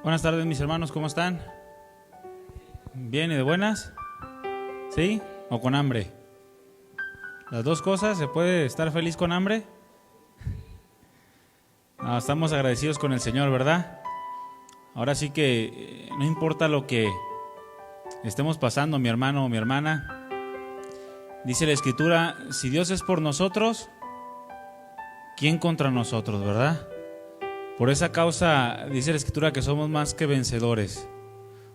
Buenas tardes, mis hermanos, ¿cómo están? ¿Bien y de buenas? ¿Sí? ¿O con hambre? Las dos cosas. ¿Se puede estar feliz con hambre? No, estamos agradecidos con el Señor, ¿verdad? Ahora sí que no importa lo que estemos pasando, mi hermano o mi hermana. Dice la Escritura, si Dios es por nosotros, ¿quién contra nosotros, verdad? Por esa causa dice la Escritura que somos más que vencedores,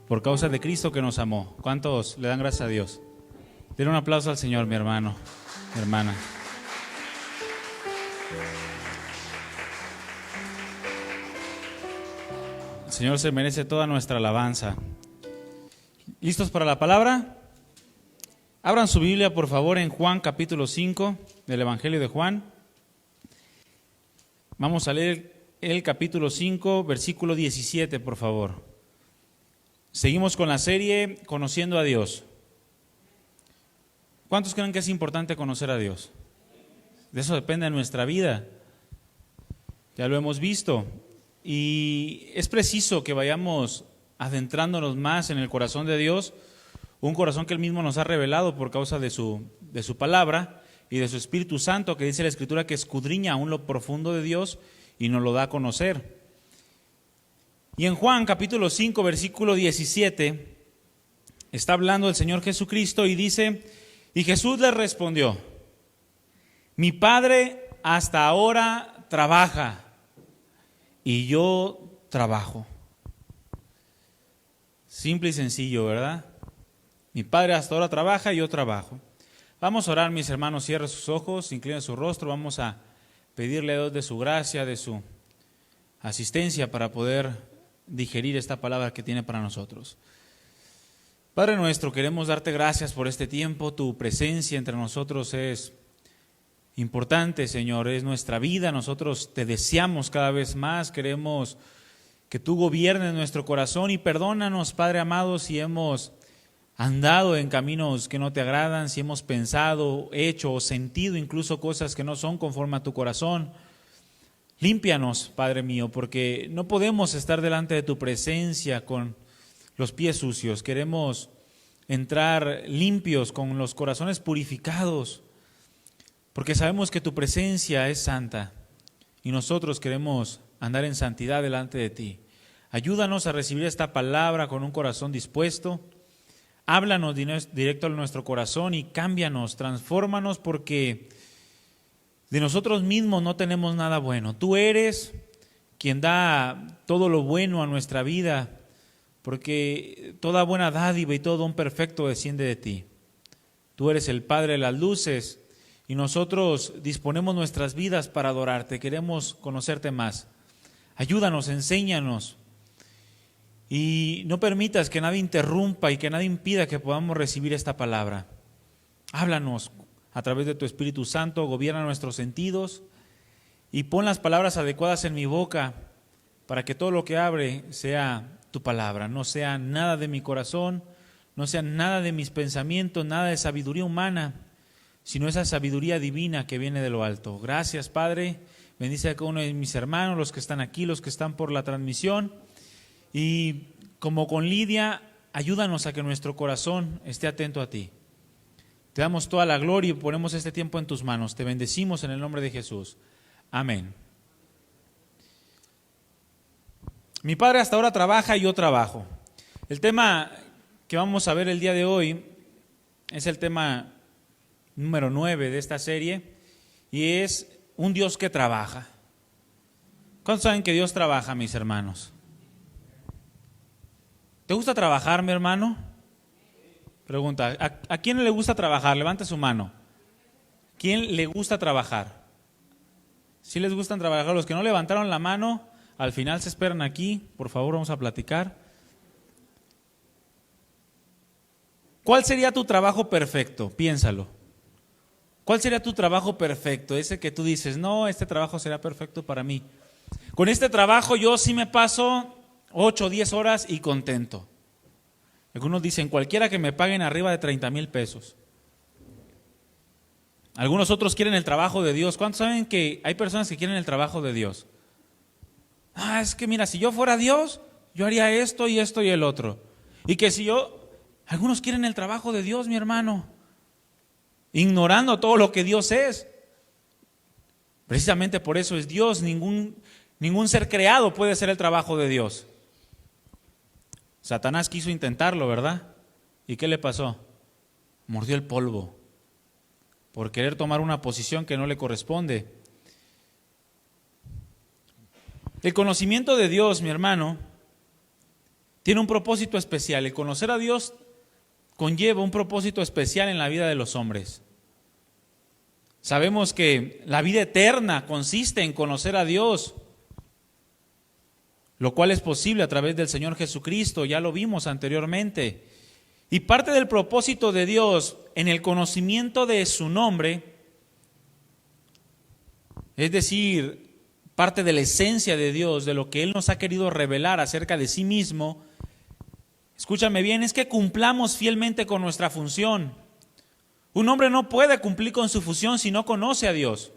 por causa de Cristo que nos amó. ¿Cuántos le dan gracias a Dios? Denle un aplauso al Señor, mi hermano, mi hermana. El Señor se merece toda nuestra alabanza. ¿Listos para la palabra? Abran su Biblia, por favor, en Juan capítulo 5 del Evangelio de Juan. Vamos a leer el capítulo 5, versículo 17, por favor. Seguimos con la serie Conociendo a Dios. ¿Cuántos creen que es importante conocer a Dios? De eso depende nuestra vida. Ya lo hemos visto. Y es preciso que vayamos adentrándonos más en el corazón de Dios, un corazón que Él mismo nos ha revelado por causa de su palabra y de su Espíritu Santo, que dice la Escritura que escudriña aún lo profundo de Dios y nos lo da a conocer. Y en Juan capítulo 5, versículo 17, está hablando el Señor Jesucristo y dice, y Jesús le respondió, mi Padre hasta ahora trabaja y yo trabajo. Simple y sencillo, ¿verdad? Mi Padre hasta ahora trabaja y yo trabajo. Vamos a orar, mis hermanos, cierren sus ojos, inclinen su rostro, vamos a pedirle a Dios de su gracia, de su asistencia para poder digerir esta palabra que tiene para nosotros. Padre nuestro, queremos darte gracias por este tiempo, tu presencia entre nosotros es importante, Señor, es nuestra vida, nosotros te deseamos cada vez más, queremos que tú gobiernes nuestro corazón y perdónanos, Padre amado, si hemos andado en caminos que no te agradan, si hemos pensado, hecho o sentido incluso cosas que no son conforme a tu corazón. Límpianos, Padre mío, porque no podemos estar delante de tu presencia con los pies sucios. Queremos entrar limpios, con los corazones purificados, porque sabemos que tu presencia es santa y nosotros queremos andar en santidad delante de ti. Ayúdanos a recibir esta palabra con un corazón dispuesto. Háblanos directo a nuestro corazón y cámbianos, transfórmanos, porque de nosotros mismos no tenemos nada bueno. Tú eres quien da todo lo bueno a nuestra vida, porque toda buena dádiva y todo don perfecto desciende de ti. Tú eres el Padre de las luces y nosotros disponemos nuestras vidas para adorarte. Queremos conocerte más. Ayúdanos, enséñanos. Y no permitas que nadie interrumpa y que nadie impida que podamos recibir esta palabra. Háblanos a través de tu Espíritu Santo, gobierna nuestros sentidos y pon las palabras adecuadas en mi boca para que todo lo que hable sea tu palabra, no sea nada de mi corazón, no sea nada de mis pensamientos, nada de sabiduría humana, sino esa sabiduría divina que viene de lo alto. Gracias, Padre. Bendice a cada uno de mis hermanos, los que están aquí, los que están por la transmisión. Y como con Lidia, ayúdanos a que nuestro corazón esté atento a ti. Te damos toda la gloria y ponemos este tiempo en tus manos. Te bendecimos en el nombre de Jesús. Amén. Mi Padre hasta ahora trabaja y yo trabajo. El tema que vamos a ver el día de hoy es el tema número 9 de esta serie y es un Dios que trabaja. ¿Cuántos saben que Dios trabaja, mis hermanos? ¿Te gusta trabajar, mi hermano? Pregunta, ¿a quién le gusta trabajar? Levante su mano. ¿Quién le gusta trabajar? ¿Sí les gustan trabajar? Los que no levantaron la mano, al final se esperan aquí. Por favor, vamos a platicar. ¿Cuál sería tu trabajo perfecto? Piénsalo. ¿Cuál sería tu trabajo perfecto? Ese que tú dices, no, este trabajo será perfecto para mí. Con este trabajo yo sí me paso 8 o 10 horas y contento. Algunos dicen, cualquiera que me paguen arriba de 30,000 pesos. Algunos otros quieren el trabajo de Dios. ¿Cuántos saben que hay personas que quieren el trabajo de Dios? Es que mira, si yo fuera Dios, yo haría esto y esto y el otro. Y que si yo, algunos quieren el trabajo de Dios, mi hermano, ignorando todo lo que Dios es. Precisamente por eso es Dios, ningún ser creado puede hacer el trabajo de Dios. Satanás quiso intentarlo, ¿verdad? ¿Y qué le pasó? Mordió el polvo por querer tomar una posición que no le corresponde. El conocimiento de Dios, mi hermano, tiene un propósito especial. El conocer a Dios conlleva un propósito especial en la vida de los hombres. Sabemos que la vida eterna consiste en conocer a Dios, lo cual es posible a través del Señor Jesucristo, ya lo vimos anteriormente. Y parte del propósito de Dios en el conocimiento de su nombre, es decir, parte de la esencia de Dios, de lo que Él nos ha querido revelar acerca de sí mismo, escúchame bien, es que cumplamos fielmente con nuestra función. Un hombre no puede cumplir con su función si no conoce a Dios,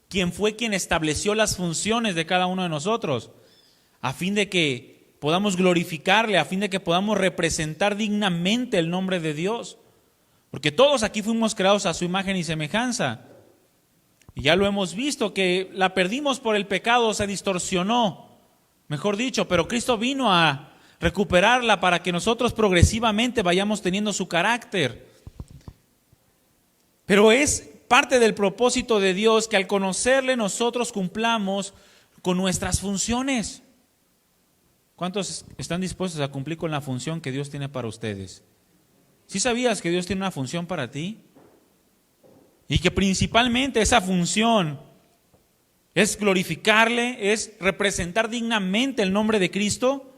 quien fue quien estableció las funciones de cada uno de nosotros, a fin de que podamos glorificarle, a fin de que podamos representar dignamente el nombre de Dios. Porque todos aquí fuimos creados a su imagen y semejanza. Y ya lo hemos visto, que la perdimos por el pecado, se distorsionó, mejor dicho, pero Cristo vino a recuperarla para que nosotros progresivamente vayamos teniendo su carácter. Pero es parte del propósito de Dios que al conocerle nosotros cumplamos con nuestras funciones. ¿Cuántos están dispuestos a cumplir con la función que Dios tiene para ustedes? ¿Sí sabías que Dios tiene una función para ti? Y que principalmente esa función es glorificarle, es representar dignamente el nombre de Cristo.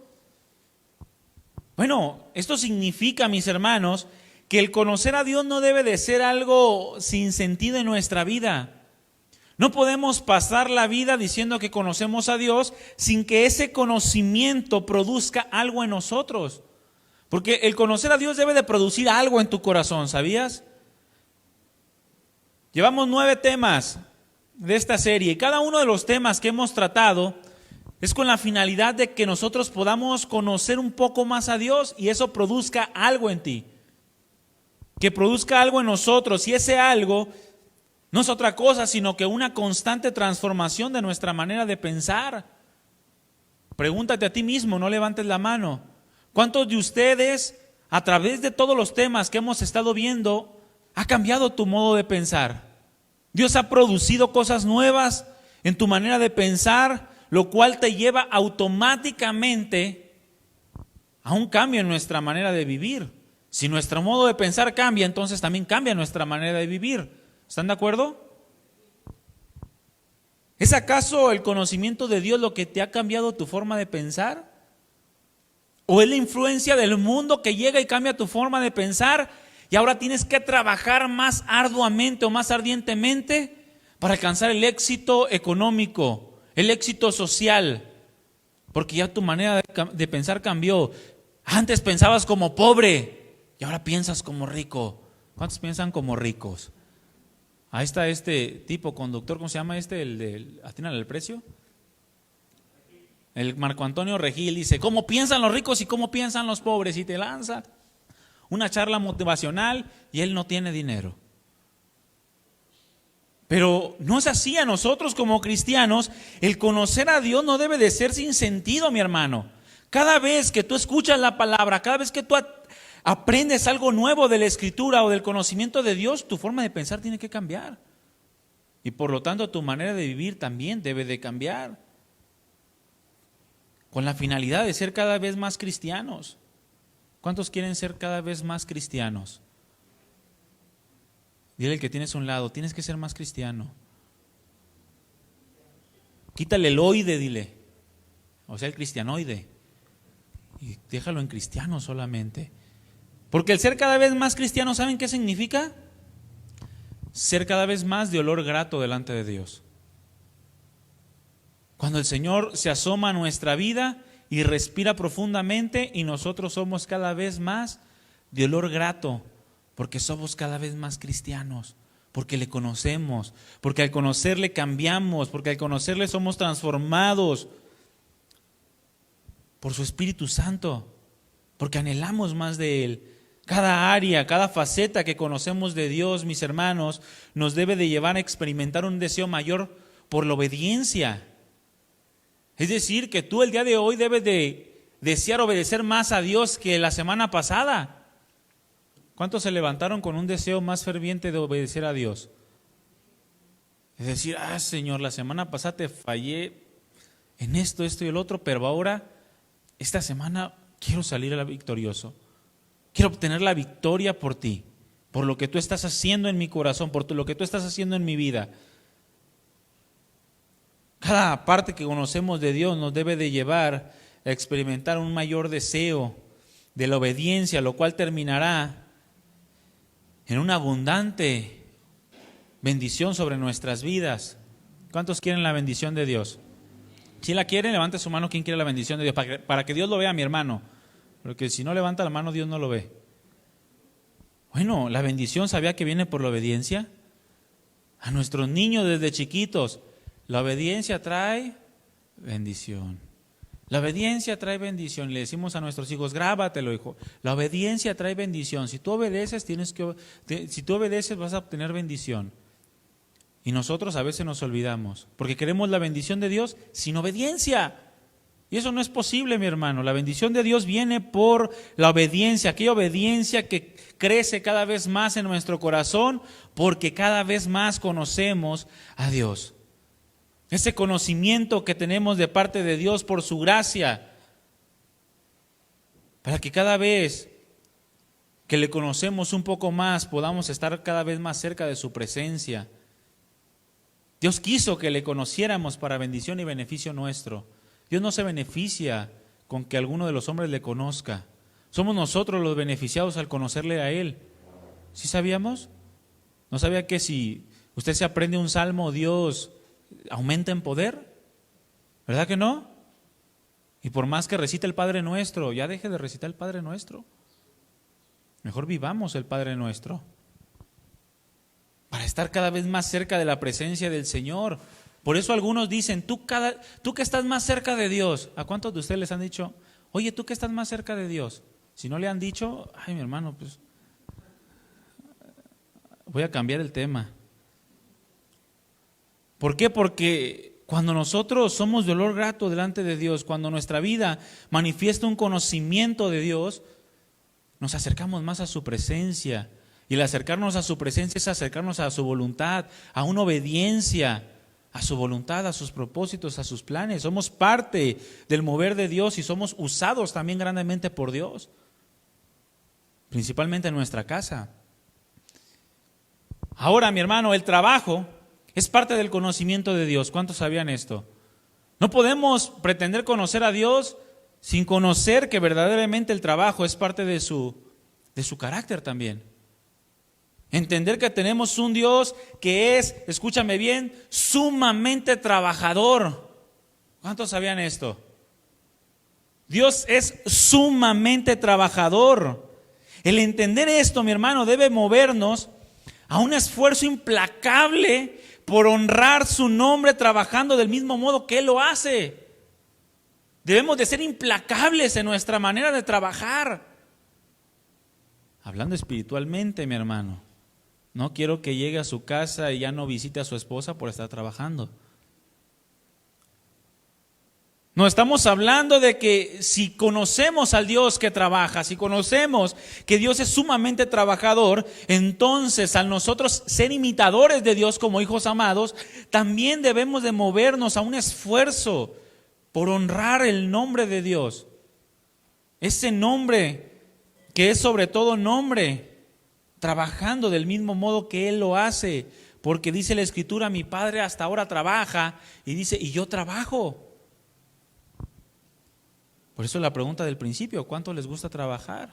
Bueno, esto significa, mis hermanos, que el conocer a Dios no debe de ser algo sin sentido en nuestra vida. No podemos pasar la vida diciendo que conocemos a Dios sin que ese conocimiento produzca algo en nosotros. Porque el conocer a Dios debe de producir algo en tu corazón, ¿sabías? Llevamos 9 temas de esta serie y cada uno de los temas que hemos tratado es con la finalidad de que nosotros podamos conocer un poco más a Dios y eso produzca algo en ti. Que produzca algo en nosotros y ese algo no es otra cosa sino que una constante transformación de nuestra manera de pensar. Pregúntate a ti mismo, no levantes la mano. ¿Cuántos de ustedes, a través de todos los temas que hemos estado viendo, ha cambiado tu modo de pensar? Dios ha producido cosas nuevas en tu manera de pensar, lo cual te lleva automáticamente a un cambio en nuestra manera de vivir. Si nuestro modo de pensar cambia, entonces también cambia nuestra manera de vivir. ¿Están de acuerdo? ¿Es acaso el conocimiento de Dios lo que te ha cambiado tu forma de pensar? ¿O es la influencia del mundo que llega y cambia tu forma de pensar y ahora tienes que trabajar más arduamente o más ardientemente para alcanzar el éxito económico, el éxito social? Porque ya tu manera de pensar cambió. Antes pensabas como pobre y ahora piensas como rico. ¿Cuántos piensan como ricos? Ahí está este tipo conductor, ¿cómo se llama este? El de Atínale al Precio. El Marco Antonio Regil dice, ¿cómo piensan los ricos y cómo piensan los pobres? Y te lanza una charla motivacional y él no tiene dinero. Pero no es así. A nosotros como cristianos, el conocer a Dios no debe de ser sin sentido, mi hermano. Cada vez que tú escuchas la palabra, cada vez que tú aprendes algo nuevo de la Escritura o del conocimiento de Dios, tu forma de pensar tiene que cambiar. Y por lo tanto tu manera de vivir también debe de cambiar. Con la finalidad de ser cada vez más cristianos. ¿Cuántos quieren ser cada vez más cristianos? Dile al que tienes a un lado, tienes que ser más cristiano. Quítale el oide, dile. O sea, el cristianoide. Y déjalo en cristiano solamente. Porque el ser cada vez más cristiano, ¿saben qué significa? Ser cada vez más de olor grato delante de Dios. Cuando el Señor se asoma a nuestra vida y respira profundamente y nosotros somos cada vez más de olor grato, porque somos cada vez más cristianos, porque le conocemos, porque al conocerle cambiamos, porque al conocerle somos transformados. por su Espíritu Santo, porque anhelamos más de Él. Cada área, cada faceta que conocemos de Dios, mis hermanos, nos debe de llevar a experimentar un deseo mayor por la obediencia. Es decir, que tú el día de hoy debes de desear obedecer más a Dios que la semana pasada. ¿Cuántos se levantaron con un deseo más ferviente de obedecer a Dios? Es decir, Señor, la semana pasada te fallé en esto y el otro, pero ahora, esta semana quiero salir victorioso. Quiero obtener la victoria por ti, por lo que tú estás haciendo en mi corazón, por lo que tú estás haciendo en mi vida. Cada parte que conocemos de Dios nos debe de llevar a experimentar un mayor deseo de la obediencia, lo cual terminará en una abundante bendición sobre nuestras vidas. ¿Cuántos quieren la bendición de Dios? Si la quieren, levante su mano. ¿Quién quiere la bendición de Dios? Para que Dios lo vea, mi hermano. Porque si no levanta la mano, Dios no lo ve. Bueno, la bendición, ¿sabía que viene por la obediencia? A nuestros niños desde chiquitos, la obediencia trae bendición. La obediencia trae bendición. Le decimos a nuestros hijos, grábatelo, hijo. La obediencia trae bendición. Si tú obedeces, vas a obtener bendición. Y nosotros a veces nos olvidamos, porque queremos la bendición de Dios sin obediencia. Y eso no es posible, mi hermano. La bendición de Dios viene por la obediencia, aquella obediencia que crece cada vez más en nuestro corazón, porque cada vez más conocemos a Dios. Ese conocimiento que tenemos de parte de Dios por su gracia, para que cada vez que le conocemos un poco más, podamos estar cada vez más cerca de su presencia. Dios quiso que le conociéramos para bendición y beneficio nuestro. Dios no se beneficia con que alguno de los hombres le conozca. Somos nosotros los beneficiados al conocerle a Él. ¿Sí sabíamos? ¿No sabía que si usted se aprende un salmo, Dios aumenta en poder? ¿Verdad que no? Y por más que recite el Padre Nuestro, ya deje de recitar el Padre Nuestro. Mejor vivamos el Padre Nuestro, para estar cada vez más cerca de la presencia del Señor. Por eso algunos dicen, tú que estás más cerca de Dios. ¿A cuántos de ustedes les han dicho, oye, tú que estás más cerca de Dios? Si no le han dicho, ay, mi hermano, pues voy a cambiar el tema. ¿Por qué? Porque cuando nosotros somos de olor grato delante de Dios, cuando nuestra vida manifiesta un conocimiento de Dios, nos acercamos más a su presencia. Y el acercarnos a su presencia es acercarnos a su voluntad, a una obediencia a su voluntad, a sus propósitos, a sus planes. Somos parte del mover de Dios y somos usados también grandemente por Dios, principalmente en nuestra casa. Ahora, mi hermano, el trabajo es parte del conocimiento de Dios. ¿Cuántos sabían esto? No podemos pretender conocer a Dios sin conocer que verdaderamente el trabajo es parte de su carácter también. Entender que tenemos un Dios que es, escúchame bien, sumamente trabajador. ¿Cuántos sabían esto? Dios es sumamente trabajador. El entender esto, mi hermano, debe movernos a un esfuerzo implacable por honrar su nombre trabajando del mismo modo que Él lo hace. Debemos de ser implacables en nuestra manera de trabajar. Hablando espiritualmente, mi hermano. No quiero que llegue a su casa y ya no visite a su esposa por estar trabajando. No, estamos hablando de que si conocemos al Dios que trabaja, si conocemos que Dios es sumamente trabajador, entonces al nosotros ser imitadores de Dios como hijos amados, también debemos de movernos a un esfuerzo por honrar el nombre de Dios. Ese nombre que es sobre todo nombre, trabajando del mismo modo que Él lo hace, porque dice la Escritura, mi Padre hasta ahora trabaja, y dice, y yo trabajo. Por eso la pregunta del principio, ¿cuánto les gusta trabajar?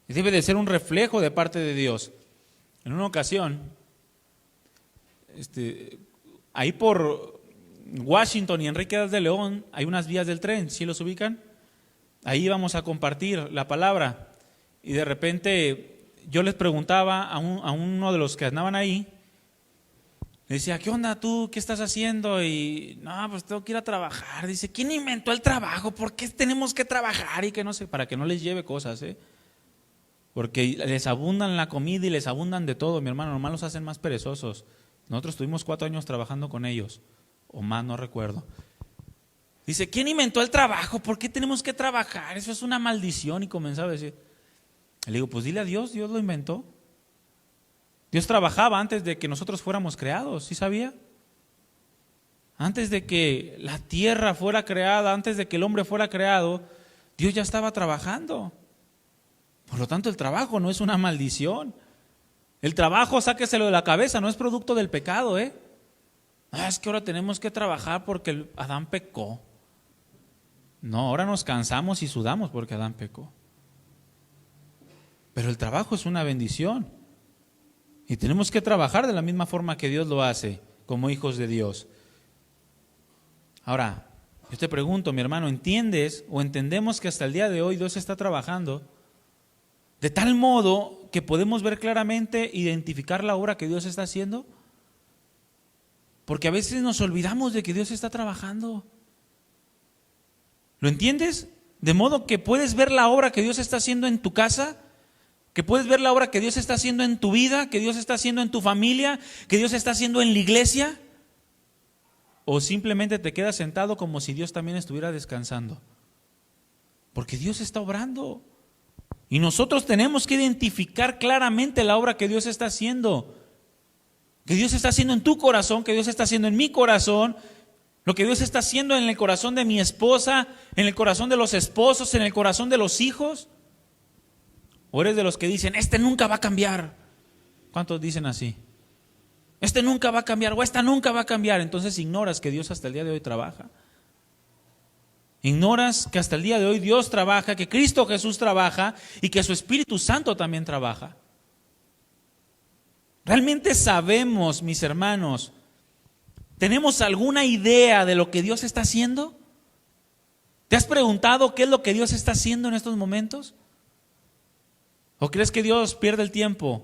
Debe de ser un reflejo de parte de Dios. En una ocasión, ahí por Washington y Enrique de León, hay unas vías del tren, ¿sí los ubican? Ahí íbamos a compartir la palabra. Y de repente yo les preguntaba a uno de los que andaban ahí, Le decía, ¿qué onda tú? ¿Qué estás haciendo? Y no, pues tengo que ir a trabajar. Dice, ¿quién inventó el trabajo? ¿Por qué tenemos que trabajar? Y que no sé, para que no les lleve cosas, porque les abundan la comida y les abundan de todo, mi hermano, nomás los hacen más perezosos. Nosotros tuvimos 4 años trabajando con ellos, o más, no recuerdo. Dice, ¿quién inventó el trabajo? ¿Por qué tenemos que trabajar? Eso es una maldición. Y comenzaba a decir, le digo, pues dile a Dios, Dios lo inventó. Dios trabajaba antes de que nosotros fuéramos creados, ¿sí sabía? Antes de que la tierra fuera creada, antes de que el hombre fuera creado, Dios ya estaba trabajando. Por lo tanto, el trabajo no es una maldición. El trabajo, sáqueselo de la cabeza, no es producto del pecado, es que ahora tenemos que trabajar porque Adán pecó. No, ahora nos cansamos y sudamos porque Adán pecó. Pero el trabajo es una bendición. Y tenemos que trabajar de la misma forma que Dios lo hace, como hijos de Dios. Ahora, yo te pregunto, mi hermano, ¿entiendes o entendemos que hasta el día de hoy Dios está trabajando de tal modo que podemos ver claramente, identificar la obra que Dios está haciendo? Porque a veces nos olvidamos de que Dios está trabajando. ¿Lo entiendes? De modo que puedes ver la obra que Dios está haciendo en tu casa, que puedes ver la obra que Dios está haciendo en tu vida, que Dios está haciendo en tu familia, que Dios está haciendo en la iglesia. O simplemente te quedas sentado como si Dios también estuviera descansando. Porque Dios está obrando. Y nosotros tenemos que identificar claramente la obra que Dios está haciendo. Que Dios está haciendo en tu corazón, que Dios está haciendo en mi corazón. Lo que Dios está haciendo en el corazón de mi esposa, en el corazón de los esposos, en el corazón de los hijos. ¿O eres de los que dicen, este nunca va a cambiar? ¿Cuántos dicen así? Este nunca va a cambiar o esta nunca va a cambiar. Entonces ignoras que Dios hasta el día de hoy trabaja. Ignoras que hasta el día de hoy Dios trabaja, que Cristo Jesús trabaja y que su Espíritu Santo también trabaja. ¿Realmente sabemos, mis hermanos, tenemos alguna idea de lo que Dios está haciendo? ¿Te has preguntado qué es lo que Dios está haciendo en estos momentos? ¿O crees que Dios pierde el tiempo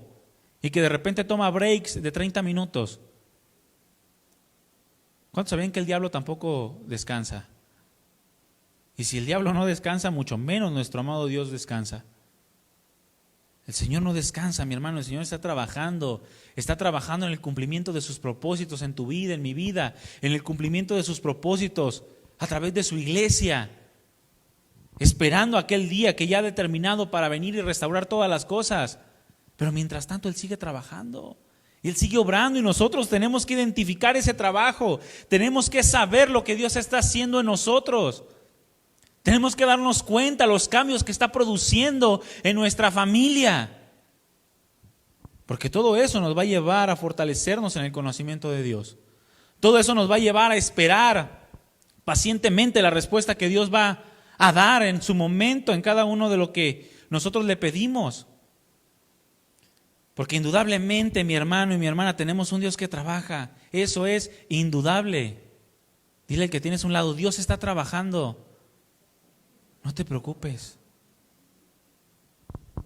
y que de repente toma breaks de 30 minutos? ¿Cuántos sabían que el diablo tampoco descansa? Y si el diablo no descansa, mucho menos nuestro amado Dios descansa. El Señor no descansa, mi hermano. El Señor está trabajando en el cumplimiento de sus propósitos en tu vida, en mi vida, en el cumplimiento de sus propósitos a través de su iglesia. Esperando aquel día que ya ha determinado para venir y restaurar todas las cosas. Pero mientras tanto Él sigue trabajando. Y Él sigue obrando y nosotros tenemos que identificar ese trabajo. Tenemos que saber lo que Dios está haciendo en nosotros. Tenemos que darnos cuenta de los cambios que está produciendo en nuestra familia. Porque todo eso nos va a llevar a fortalecernos en el conocimiento de Dios. Todo eso nos va a llevar a esperar pacientemente la respuesta que Dios va a dar en su momento en cada uno de lo que nosotros le pedimos. Porque indudablemente, mi hermano y mi hermana, tenemos un Dios que trabaja. Eso es indudable. Dile al que tienes a un lado, Dios está trabajando. No te preocupes.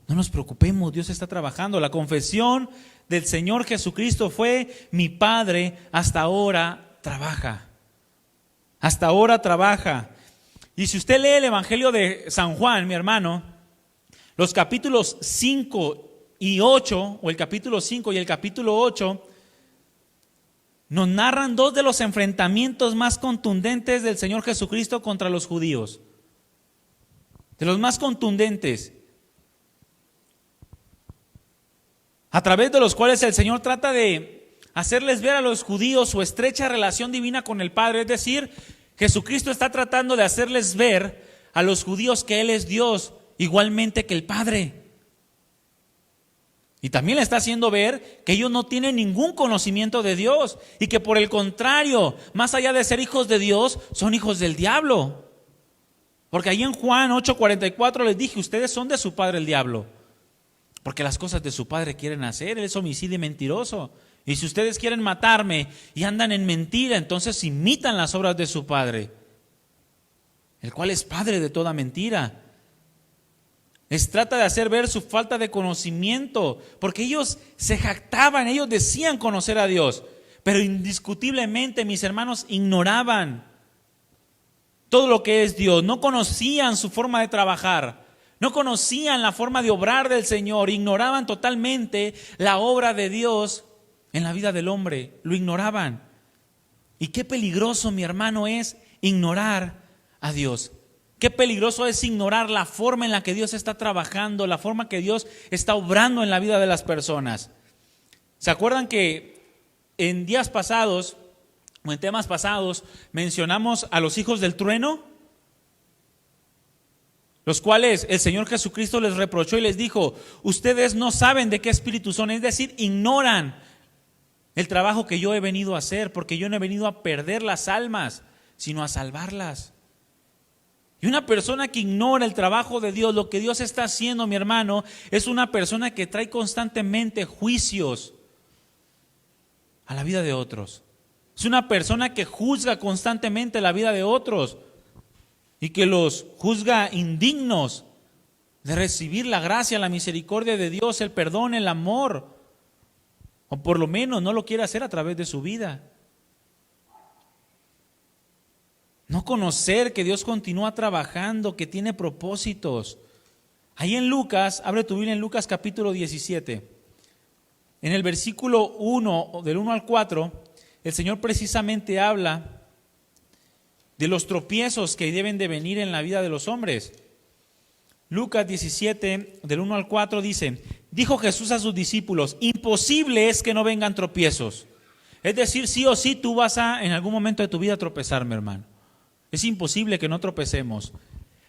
No nos preocupemos, Dios está trabajando. La confesión del Señor Jesucristo fue: mi Padre hasta ahora trabaja. Hasta ahora trabaja. Y si usted lee el Evangelio de San Juan, mi hermano, los capítulos 5 y 8, o el capítulo 5 y el capítulo 8, nos narran 2 de los enfrentamientos más contundentes del Señor Jesucristo contra los judíos. De los más contundentes. A través de los cuales el Señor trata de hacerles ver a los judíos su estrecha relación divina con el Padre. Es decir, Jesucristo está tratando de hacerles ver a los judíos que Él es Dios, igualmente que el Padre. Y también le está haciendo ver que ellos no tienen ningún conocimiento de Dios y que por el contrario, más allá de ser hijos de Dios, son hijos del diablo. Porque ahí en Juan 8:44 les dije, ustedes son de su padre el diablo, porque las cosas de su padre quieren hacer. Él es homicida y mentiroso. Y si ustedes quieren matarme y andan en mentira, entonces imitan las obras de su padre, el cual es padre de toda mentira. Les trata de hacer ver su falta de conocimiento, porque ellos se jactaban, ellos decían conocer a Dios, pero indiscutiblemente, mis hermanos, ignoraban todo lo que es Dios. No conocían su forma de trabajar, no conocían la forma de obrar del Señor, ignoraban totalmente la obra de Dios en la vida del hombre, lo ignoraban. Y qué peligroso, mi hermano, es ignorar a Dios. Qué peligroso es ignorar la forma en la que Dios está trabajando, la forma que Dios está obrando en la vida de las personas. ¿Se acuerdan que en días pasados o en temas pasados mencionamos a los hijos del trueno? Los cuales el Señor Jesucristo les reprochó y les dijo: ustedes no saben de qué espíritu son, es decir, ignoran el trabajo que yo he venido a hacer, porque yo no he venido a perder las almas, sino a salvarlas. Y una persona que ignora el trabajo de Dios, lo que Dios está haciendo, mi hermano, es una persona que trae constantemente juicios a la vida de otros. Es una persona que juzga constantemente la vida de otros y que los juzga indignos de recibir la gracia, la misericordia de Dios, el perdón, el amor, o por lo menos no lo quiere hacer a través de su vida. No conocer que Dios continúa trabajando, que tiene propósitos. Ahí en Lucas, abre tu Biblia en Lucas capítulo 17. En el versículo 1, del 1 al 4, el Señor precisamente habla de los tropiezos que deben de venir en la vida de los hombres. Lucas 17, del 1 al 4 dice: dijo Jesús a sus discípulos: imposible es que no vengan tropiezos. Es decir, sí o sí tú vas a en algún momento de tu vida tropezar, mi hermano. Es imposible que no tropecemos.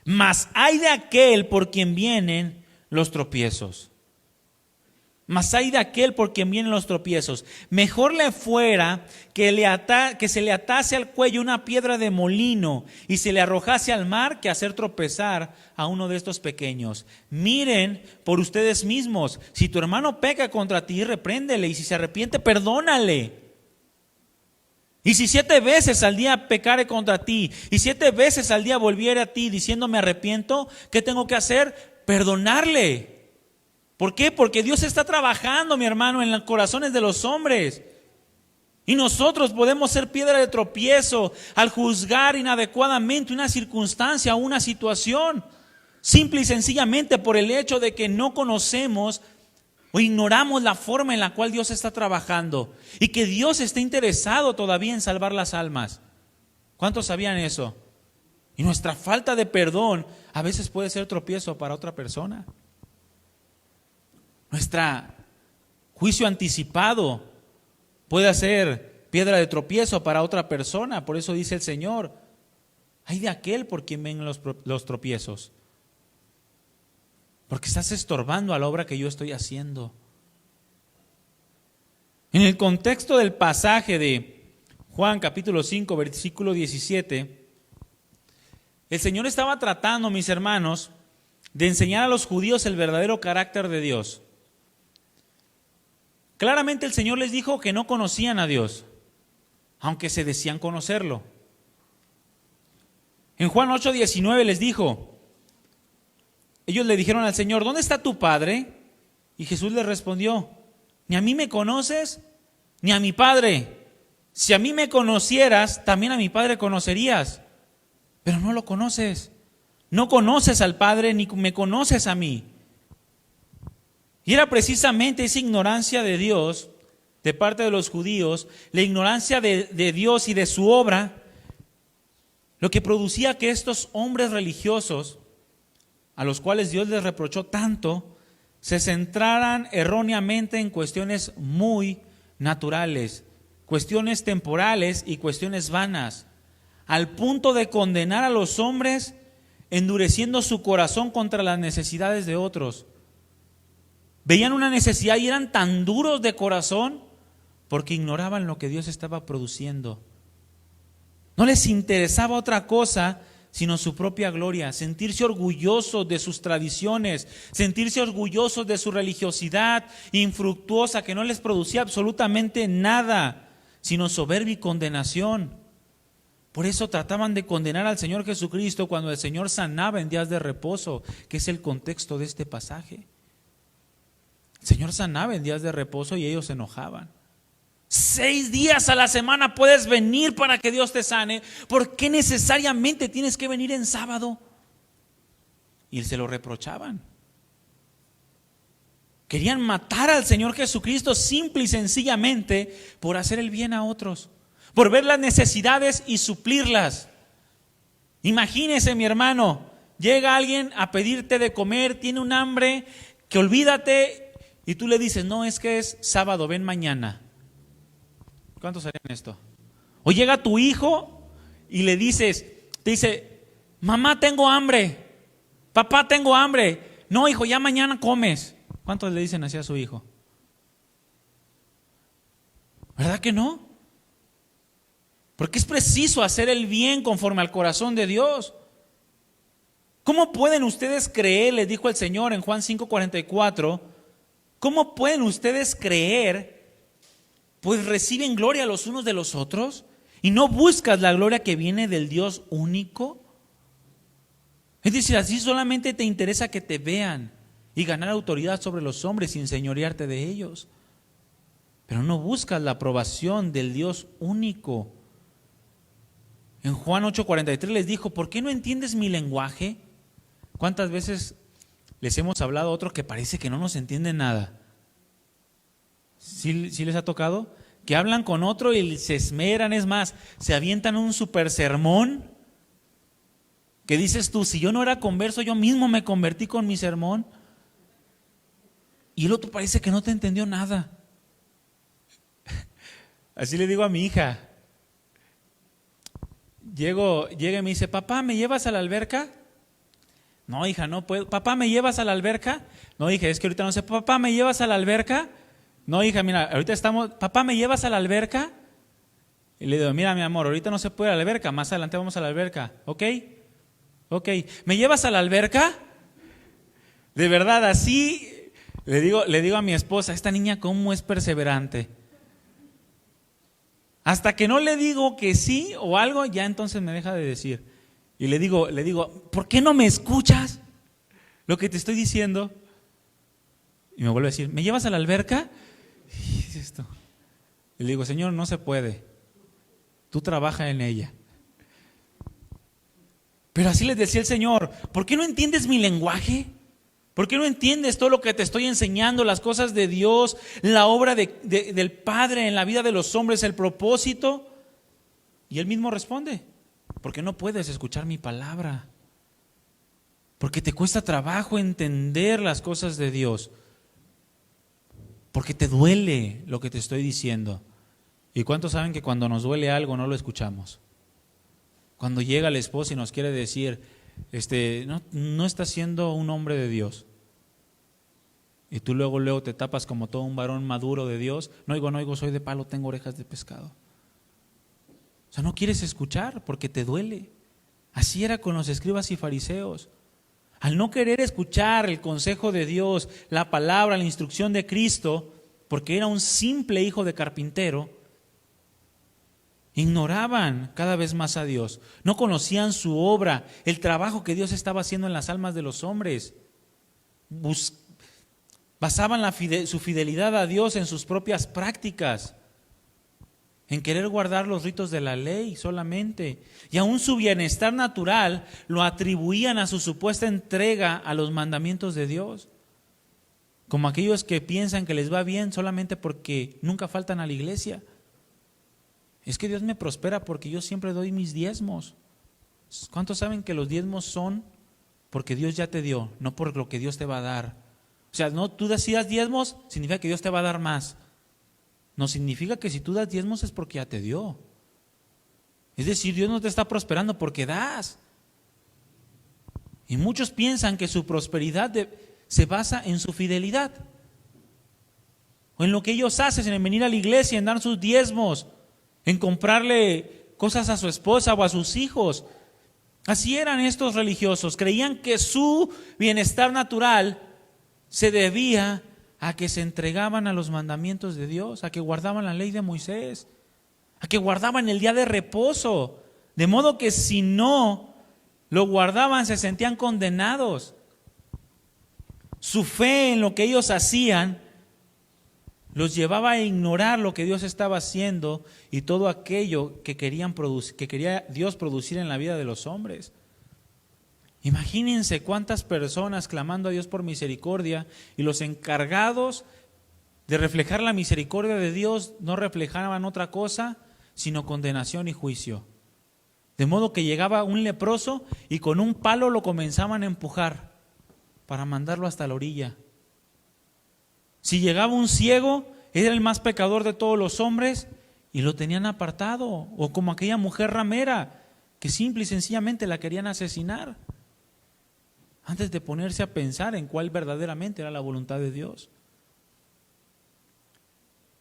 Mas hay de aquel por quien vienen los tropiezos. Mas hay de aquel por quien vienen los tropiezos. Mejor le fuera que se le atase al cuello una piedra de molino y se le arrojase al mar, que hacer tropezar a uno de estos pequeños. Miren por ustedes mismos. Si tu hermano peca contra ti, repréndele, y si se arrepiente, perdónale. Y si 7 veces al día pecare contra ti, y 7 veces al día volviere a ti diciendo me arrepiento, ¿qué tengo que hacer? Perdonarle. ¿Por qué? Porque Dios está trabajando, mi hermano, en los corazones de los hombres. Y nosotros podemos ser piedra de tropiezo al juzgar inadecuadamente una circunstancia o una situación, simple y sencillamente por el hecho de que no conocemos o ignoramos la forma en la cual Dios está trabajando y que Dios está interesado todavía en salvar las almas. ¿Cuántos sabían eso? Y nuestra falta de perdón a veces puede ser tropiezo para otra persona. Nuestro juicio anticipado puede ser piedra de tropiezo para otra persona. Por eso dice el Señor: hay de aquel por quien ven los tropiezos. Porque estás estorbando a la obra que yo estoy haciendo. En el contexto del pasaje de Juan capítulo 5, versículo 17, el Señor estaba tratando, mis hermanos, de enseñar a los judíos el verdadero carácter de Dios. Claramente el Señor les dijo que no conocían a Dios, aunque se decían conocerlo. En Juan 8:19 les dijo, ellos le dijeron al Señor: ¿dónde está tu Padre? Y Jesús les respondió: ni a mí me conoces, ni a mi Padre. Si a mí me conocieras, también a mi Padre conocerías, pero no lo conoces. No conoces al Padre, ni me conoces a mí. Y era precisamente esa ignorancia de Dios, de parte de los judíos, la ignorancia de Dios y de su obra, lo que producía que estos hombres religiosos, a los cuales Dios les reprochó tanto, se centraran erróneamente en cuestiones muy naturales, cuestiones temporales y cuestiones vanas, al punto de condenar a los hombres, endureciendo su corazón contra las necesidades de otros. Veían una necesidad y eran tan duros de corazón porque ignoraban lo que Dios estaba produciendo. No les interesaba otra cosa sino su propia gloria, sentirse orgullosos de sus tradiciones, sentirse orgullosos de su religiosidad infructuosa que no les producía absolutamente nada, sino soberbia y condenación. Por eso trataban de condenar al Señor Jesucristo cuando el Señor sanaba en días de reposo, que es el contexto de este pasaje. El Señor sanaba en días de reposo y ellos se enojaban. 6 días a la semana puedes venir para que Dios te sane. ¿Por qué necesariamente tienes que venir en sábado? Y se lo reprochaban. Querían matar al Señor Jesucristo simple y sencillamente por hacer el bien a otros, por ver las necesidades y suplirlas. Imagínese, mi hermano, llega alguien a pedirte de comer, tiene un hambre, que olvídate, y tú le dices, no, es que es sábado, ven mañana. ¿Cuántos harían esto? O llega tu hijo y le dices, te dice, mamá, tengo hambre, papá, tengo hambre. No, hijo, ya mañana comes. ¿Cuántos le dicen así a su hijo? ¿Verdad que no? Porque es preciso hacer el bien conforme al corazón de Dios. ¿Cómo pueden ustedes creer? Les dijo el Señor en Juan 5:44. ¿Cómo pueden ustedes creer? Pues reciben gloria los unos de los otros y no buscas la gloria que viene del Dios único. Es decir, así solamente te interesa que te vean y ganar autoridad sobre los hombres sin señorearte de ellos. Pero no buscas la aprobación del Dios único. En Juan 8:43 les dijo, ¿por qué no entiendes mi lenguaje? ¿Cuántas veces les hemos hablado a otros que parece que no nos entienden nada? ¿Sí les ha tocado? Que hablan con otro y se esmeran, es más, se avientan un super sermón. Que dices tú, si yo no era converso, yo mismo me convertí con mi sermón. Y el otro parece que no te entendió nada. Así le digo a mi hija. Llega y me dice, papá, ¿me llevas a la alberca? No, hija, no puedo. Papá, ¿me llevas a la alberca? No, hija, es que ahorita no sé. Papá, ¿me llevas a la alberca? No, hija, mira, ahorita estamos. Papá, ¿me llevas a la alberca? Y le digo, mira, mi amor, ahorita no se puede a la alberca, más adelante vamos a la alberca, ¿ok? Ok, ¿me llevas a la alberca? De verdad, así le digo a mi esposa, esta niña cómo es perseverante. Hasta que no le digo que sí o algo, ya entonces me deja de decir. Y le digo, ¿por qué no me escuchas lo que te estoy diciendo? Y me vuelve a decir, ¿me llevas a la alberca? ¿Qué es esto? Y le digo, Señor, no se puede. Tú trabaja en ella. Pero así les decía el Señor, ¿por qué no entiendes mi lenguaje? ¿Por qué no entiendes todo lo que te estoy enseñando, las cosas de Dios, la obra del Padre en la vida de los hombres, el propósito? Y Él mismo responde, porque no puedes escuchar mi palabra, porque te cuesta trabajo entender las cosas de Dios, porque te duele lo que te estoy diciendo. ¿Y cuántos saben que cuando nos duele algo no lo escuchamos? Cuando llega el esposo y nos quiere decir, no está siendo un hombre de Dios. Y tú luego te tapas como todo un varón maduro de Dios. No oigo, soy de palo, tengo orejas de pescado. O sea, no quieres escuchar porque te duele. Así era con los escribas y fariseos. Al no querer escuchar el consejo de Dios, la palabra, la instrucción de Cristo, porque era un simple hijo de carpintero, ignoraban cada vez más a Dios. No conocían su obra, el trabajo que Dios estaba haciendo en las almas de los hombres. Basaban su fidelidad a Dios en sus propias prácticas, en querer guardar los ritos de la ley solamente. Y aún su bienestar natural lo atribuían a su supuesta entrega a los mandamientos de Dios. Como aquellos que piensan que les va bien solamente porque nunca faltan a la iglesia. Es que Dios me prospera porque yo siempre doy mis diezmos. ¿Cuántos saben que los diezmos son porque Dios ya te dio, no por lo que Dios te va a dar? O sea, no, tú das diezmos, significa que Dios te va a dar más. No significa que si tú das diezmos es porque ya te dio. Es decir, Dios no te está prosperando porque das. Y muchos piensan que su prosperidad se basa en su fidelidad. O en lo que ellos hacen, en venir a la iglesia, en dar sus diezmos, en comprarle cosas a su esposa o a sus hijos. Así eran estos religiosos. Creían que su bienestar natural se debía a que se entregaban a los mandamientos de Dios, a que guardaban la ley de Moisés, a que guardaban el día de reposo, de modo que si no lo guardaban se sentían condenados. Su fe en lo que ellos hacían los llevaba a ignorar lo que Dios estaba haciendo y todo aquello que quería Dios producir en la vida de los hombres. Imagínense cuántas personas clamando a Dios por misericordia y los encargados de reflejar la misericordia de Dios no reflejaban otra cosa sino condenación y juicio. De modo que llegaba un leproso y con un palo lo comenzaban a empujar para mandarlo hasta la orilla. Si llegaba un ciego, era el más pecador de todos los hombres y lo tenían apartado. O como aquella mujer ramera que simple y sencillamente la querían asesinar antes de ponerse a pensar en cuál verdaderamente era la voluntad de Dios.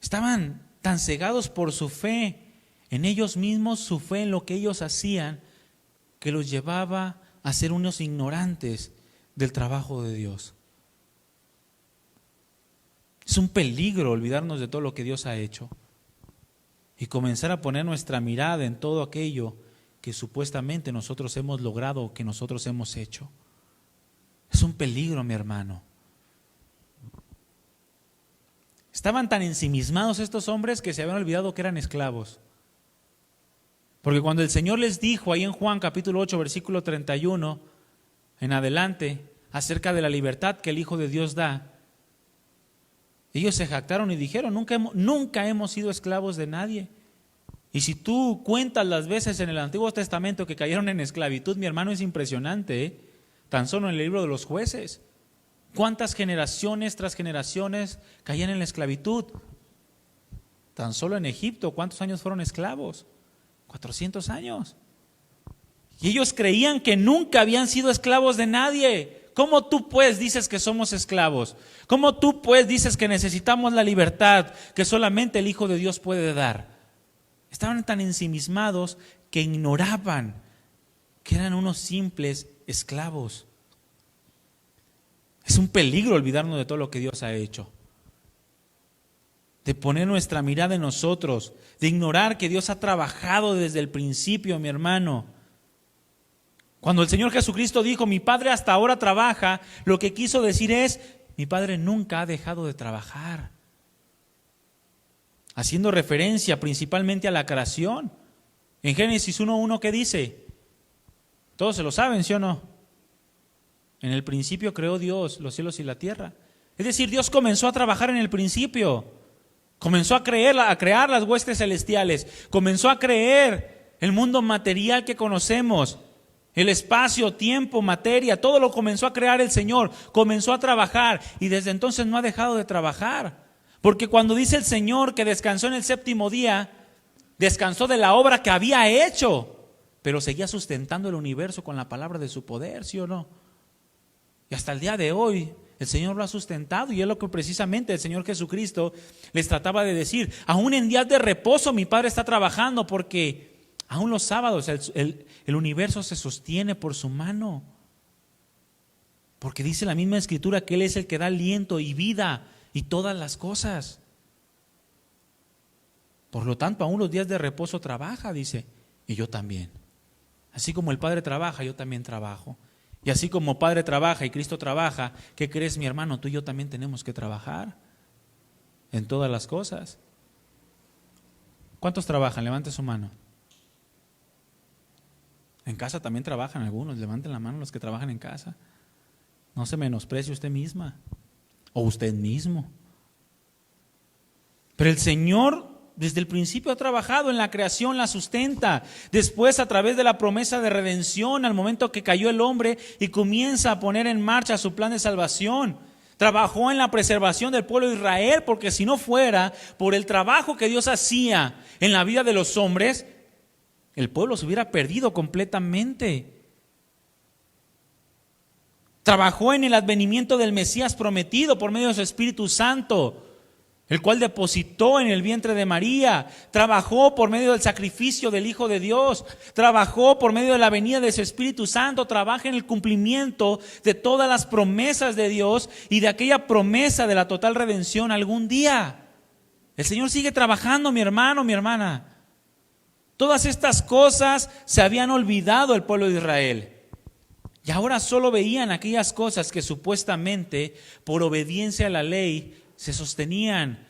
Estaban tan cegados por su fe en ellos mismos, su fe en lo que ellos hacían, que los llevaba a ser unos ignorantes del trabajo de Dios. Es un peligro olvidarnos de todo lo que Dios ha hecho y comenzar a poner nuestra mirada en todo aquello que supuestamente nosotros hemos logrado o que nosotros hemos hecho. Es un peligro, mi hermano. Estaban tan ensimismados estos hombres que se habían olvidado que eran esclavos. Porque cuando el Señor les dijo ahí en Juan capítulo 8 versículo 31 en adelante acerca de la libertad que el Hijo de Dios da, ellos se jactaron y dijeron, nunca hemos sido esclavos de nadie. Y si tú cuentas las veces en el Antiguo Testamento que cayeron en esclavitud, mi hermano, es impresionante, ¿eh? Tan solo en el libro de los Jueces. ¿Cuántas generaciones tras generaciones caían en la esclavitud? Tan solo en Egipto, ¿cuántos años fueron esclavos? 400 años. Y ellos creían que nunca habían sido esclavos de nadie. ¿Cómo tú pues dices que somos esclavos? ¿Cómo tú pues dices que necesitamos la libertad que solamente el Hijo de Dios puede dar? Estaban tan ensimismados que ignoraban que eran unos simples esclavos. Es un peligro olvidarnos de todo lo que Dios ha hecho, de poner nuestra mirada en nosotros, de ignorar que Dios ha trabajado desde el principio, mi hermano. Cuando el Señor Jesucristo dijo, mi Padre hasta ahora trabaja, lo que quiso decir es, mi Padre nunca ha dejado de trabajar. Haciendo referencia principalmente a la creación. En Génesis 1:1, ¿qué dice? Todos se lo saben, ¿sí o no? En el principio creó Dios los cielos y la tierra. Es decir, Dios comenzó a trabajar en el principio. Comenzó a crear las huestes celestiales. Comenzó a crear el mundo material que conocemos. El espacio, tiempo, materia, todo lo comenzó a crear el Señor. Comenzó a trabajar y desde entonces no ha dejado de trabajar. Porque cuando dice el Señor que descansó en el séptimo día, descansó de la obra que había hecho, pero seguía sustentando el universo con la palabra de su poder, ¿sí o no? Y hasta el día de hoy el Señor lo ha sustentado y es lo que precisamente el Señor Jesucristo les trataba de decir. Aún en días de reposo mi Padre está trabajando porque aún los sábados el universo se sostiene por su mano. Porque dice la misma Escritura que Él es el que da aliento y vida y todas las cosas. Por lo tanto, aún los días de reposo trabaja, dice, y yo también. Así como el Padre trabaja, yo también trabajo. Y así como Padre trabaja y Cristo trabaja, ¿qué crees, mi hermano? Tú y yo también tenemos que trabajar en todas las cosas. ¿Cuántos trabajan? Levante su mano. En casa también trabajan algunos. Levanten la mano los que trabajan en casa. No se menosprecie usted misma o usted mismo. Pero el Señor desde el principio ha trabajado en la creación, la sustenta. Después, a través de la promesa de redención, al momento que cayó el hombre y comienza a poner en marcha su plan de salvación. Trabajó en la preservación del pueblo de Israel, porque si no fuera por el trabajo que Dios hacía en la vida de los hombres, el pueblo se hubiera perdido completamente. Trabajó en el advenimiento del Mesías prometido por medio de su Espíritu Santo, el cual depositó en el vientre de María. Trabajó por medio del sacrificio del Hijo de Dios. Trabajó por medio de la venida de su Espíritu Santo. Trabaja en el cumplimiento de todas las promesas de Dios y de aquella promesa de la total redención algún día. El Señor sigue trabajando, mi hermano, mi hermana. Todas estas cosas se habían olvidado el pueblo de Israel. Y ahora solo veían aquellas cosas que supuestamente por obediencia a la ley se sostenían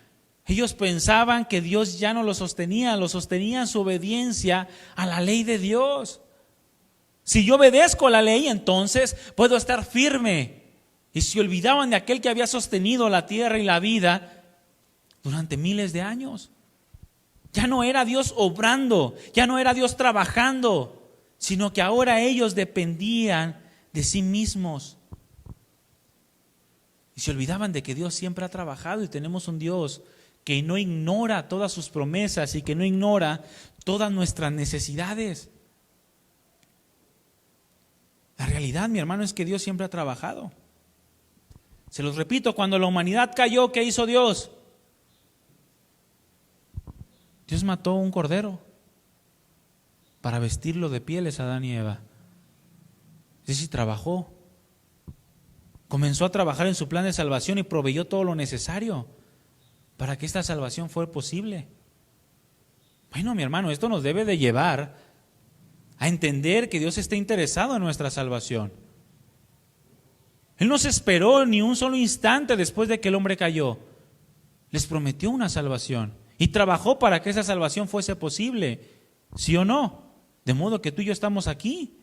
Ellos pensaban que Dios ya no los sostenía, los sostenía en su obediencia a la ley de Dios. Si yo obedezco la ley, entonces puedo estar firme. Y se olvidaban de aquel que había sostenido la tierra y la vida durante miles de años. Ya no era Dios obrando, ya no era Dios trabajando, sino que ahora ellos dependían de sí mismos. Y se olvidaban de que Dios siempre ha trabajado y tenemos un Dios que no ignora todas sus promesas y que no ignora todas nuestras necesidades. La realidad, mi hermano, es que Dios siempre ha trabajado. Se los repito, cuando la humanidad cayó, ¿qué hizo Dios? Dios mató un cordero para vestirlo de pieles a Adán y Eva. Es decir, trabajó. Comenzó a trabajar en su plan de salvación y proveyó todo lo necesario para que esta salvación fuera posible. Bueno, mi hermano, esto nos debe de llevar a entender que Dios está interesado en nuestra salvación. Él no se esperó ni un solo instante después de que el hombre cayó. Les prometió una salvación y trabajó para que esa salvación fuese posible, ¿sí o no? De modo que tú y yo estamos aquí.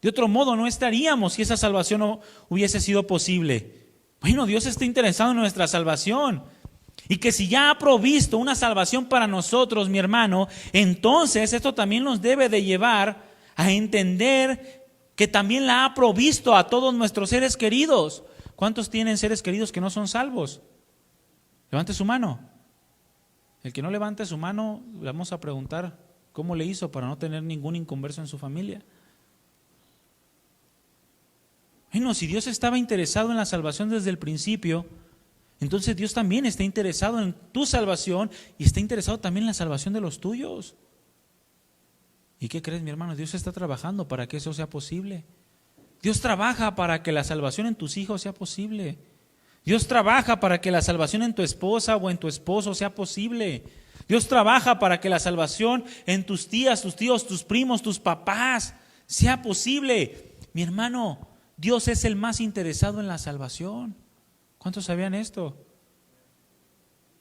De otro modo no estaríamos si esa salvación no hubiese sido posible. Bueno, Dios está interesado en nuestra salvación. Y que si ya ha provisto una salvación para nosotros, mi hermano, entonces esto también nos debe de llevar a entender que también la ha provisto a todos nuestros seres queridos. ¿Cuántos tienen seres queridos que no son salvos? Levante su mano. El que no levante su mano, le vamos a preguntar cómo le hizo para no tener ningún inconverso en su familia. Bueno, si Dios estaba interesado en la salvación desde el principio, entonces Dios también está interesado en tu salvación y está interesado también en la salvación de los tuyos. ¿Y qué crees, mi hermano? Dios está trabajando para que eso sea posible. Dios trabaja para que la salvación en tus hijos sea posible. Dios trabaja para que la salvación en tu esposa o en tu esposo sea posible. Dios trabaja para que la salvación en tus tías, tus tíos, tus primos, tus papás sea posible. Mi hermano, Dios es el más interesado en la salvación. ¿Cuántos sabían esto?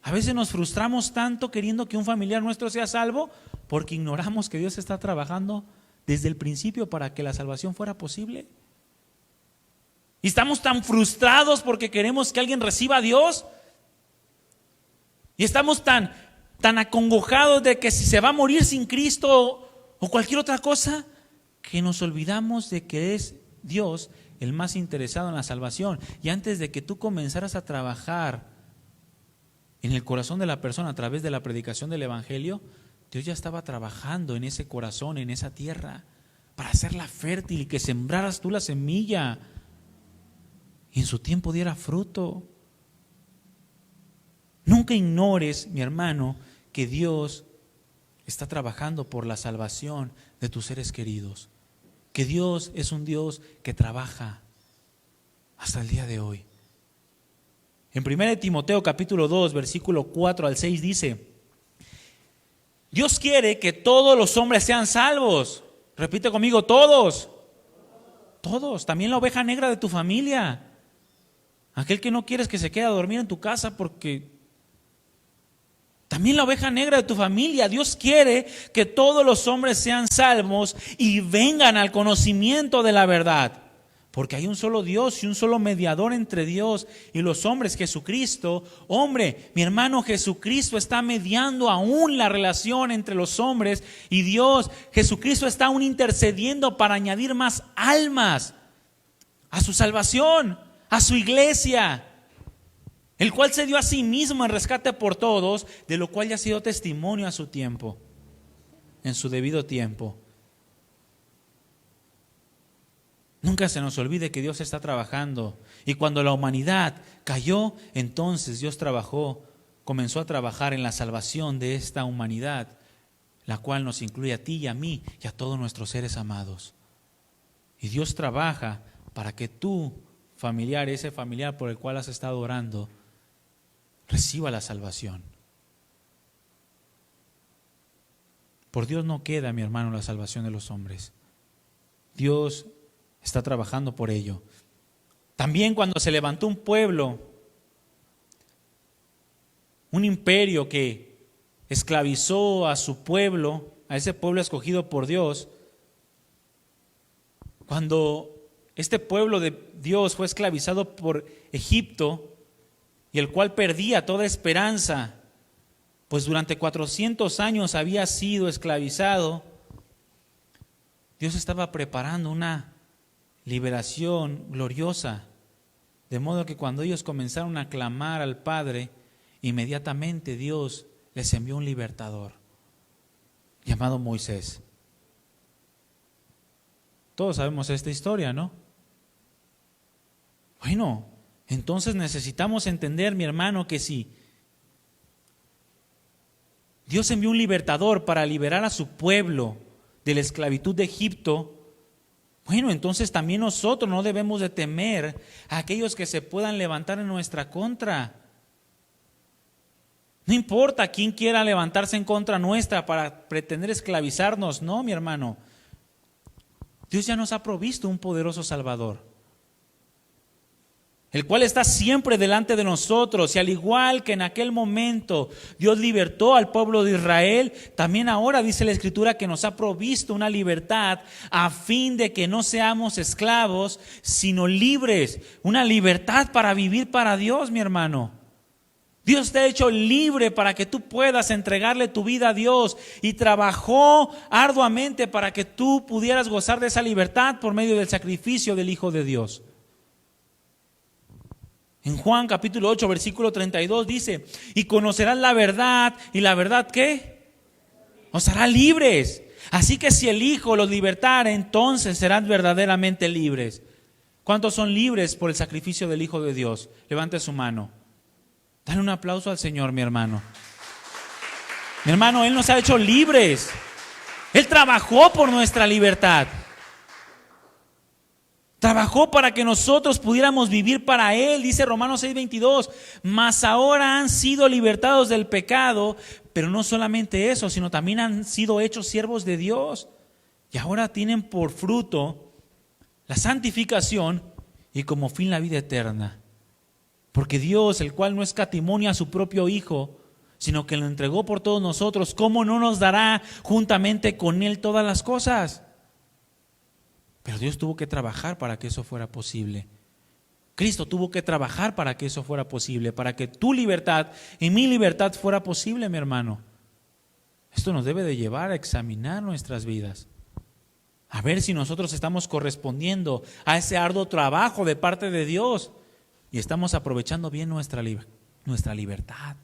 A veces nos frustramos tanto queriendo que un familiar nuestro sea salvo porque ignoramos que Dios está trabajando desde el principio para que la salvación fuera posible. Y estamos tan frustrados porque queremos que alguien reciba a Dios. Y estamos tan acongojados de que si se va a morir sin Cristo o cualquier otra cosa, que nos olvidamos de que es Dios el más interesado en la salvación. Y antes de que tú comenzaras a trabajar en el corazón de la persona a través de la predicación del Evangelio, Dios ya estaba trabajando en ese corazón, en esa tierra, para hacerla fértil y que sembraras tú la semilla y en su tiempo diera fruto. Nunca ignores, mi hermano, que Dios está trabajando por la salvación de tus seres queridos. Que Dios es un Dios que trabaja hasta el día de hoy. En 1 Timoteo capítulo 2, versículo 4 al 6 dice: Dios quiere que todos los hombres sean salvos. Repite conmigo, todos. Todos, también la oveja negra de tu familia. Aquel que no quieres que se quede a dormir en tu casa porque... También la oveja negra de tu familia. Dios quiere que todos los hombres sean salvos y vengan al conocimiento de la verdad. Porque hay un solo Dios y un solo mediador entre Dios y los hombres, Jesucristo. Hombre, mi hermano, Jesucristo está mediando aún la relación entre los hombres y Dios. Jesucristo está aún intercediendo para añadir más almas a su salvación, a su iglesia, el cual se dio a sí mismo en rescate por todos, de lo cual ya ha sido testimonio a su tiempo, en su debido tiempo. Nunca se nos olvide que Dios está trabajando. Y cuando la humanidad cayó, entonces Dios comenzó a trabajar en la salvación de esta humanidad, la cual nos incluye a ti y a mí y a todos nuestros seres amados. Y Dios trabaja para que tu familiar, ese familiar por el cual has estado orando, reciba la salvación. Por Dios no queda, mi hermano, la salvación de los hombres. Dios está trabajando por ello. También cuando se levantó un pueblo un imperio que esclavizó a su pueblo, a ese pueblo escogido por Dios. Cuando este pueblo de Dios fue esclavizado por Egipto, y el cual perdía toda esperanza, pues durante 400 años había sido esclavizado, Dios estaba preparando una liberación gloriosa, de modo que cuando ellos comenzaron a clamar al Padre, inmediatamente Dios les envió un libertador llamado Moisés. Todos sabemos esta historia, ¿no? Bueno, entonces necesitamos entender, mi hermano, que si Dios envió un libertador para liberar a su pueblo de la esclavitud de Egipto, bueno, entonces también nosotros no debemos de temer a aquellos que se puedan levantar en nuestra contra. No importa quién quiera levantarse en contra nuestra para pretender esclavizarnos, no, mi hermano. Dios ya nos ha provisto un poderoso Salvador, el cual está siempre delante de nosotros, y al igual que en aquel momento Dios libertó al pueblo de Israel, también ahora dice la Escritura que nos ha provisto una libertad a fin de que no seamos esclavos, sino libres, una libertad para vivir para Dios, mi hermano. Dios te ha hecho libre para que tú puedas entregarle tu vida a Dios, y trabajó arduamente para que tú pudieras gozar de esa libertad por medio del sacrificio del Hijo de Dios. En Juan capítulo 8 versículo 32 dice: y conocerán la verdad, y la verdad ¿qué? Os hará libres. Así que si el Hijo los libertare, entonces serán verdaderamente libres. ¿Cuántos son libres por el sacrificio del Hijo de Dios? Levante su mano. Dale un aplauso al Señor, mi hermano. Mi hermano, Él nos ha hecho libres. Él trabajó por nuestra libertad. Trabajó para que nosotros pudiéramos vivir para Él. Dice Romanos 6:22, mas ahora han sido libertados del pecado, pero no solamente eso, sino también han sido hechos siervos de Dios. Y ahora tienen por fruto la santificación y como fin la vida eterna. Porque Dios, el cual no escatimó a su propio Hijo, sino que lo entregó por todos nosotros, ¿cómo no nos dará juntamente con Él todas las cosas? Pero Dios tuvo que trabajar para que eso fuera posible. Cristo tuvo que trabajar para que eso fuera posible, para que tu libertad y mi libertad fuera posible, mi hermano. Esto nos debe de llevar a examinar nuestras vidas, a ver si nosotros estamos correspondiendo a ese arduo trabajo de parte de Dios y estamos aprovechando bien nuestra libertad.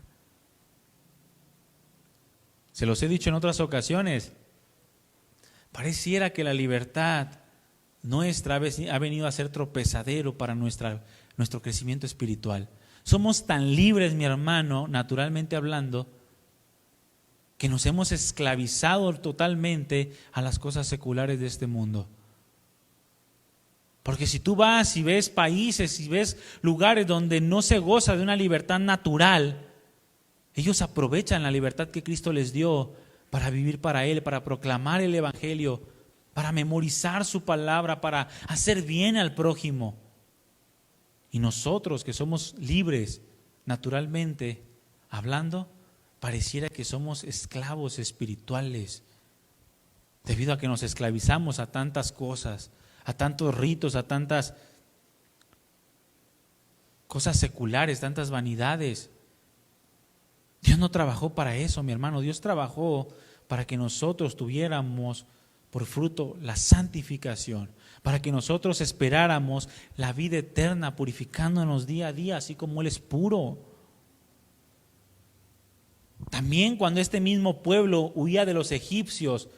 Se los he dicho en otras ocasiones, pareciera que la libertad nuestra ha venido a ser tropezadero para nuestro crecimiento espiritual. Somos tan libres, mi hermano, naturalmente hablando, que nos hemos esclavizado totalmente a las cosas seculares de este mundo. Porque si tú vas y ves países y ves lugares donde no se goza de una libertad natural, ellos aprovechan la libertad que Cristo les dio para vivir para Él, para proclamar el Evangelio, para memorizar su palabra, para hacer bien al prójimo. Y nosotros que somos libres, naturalmente hablando, pareciera que somos esclavos espirituales, debido a que nos esclavizamos a tantas cosas, a tantos ritos, a tantas cosas seculares, tantas vanidades. Dios no trabajó para eso, mi hermano. Dios trabajó para que nosotros tuviéramos por fruto la santificación, para que nosotros esperáramos la vida eterna, purificándonos día a día, así como Él es puro. También cuando este mismo pueblo huía de los egipcios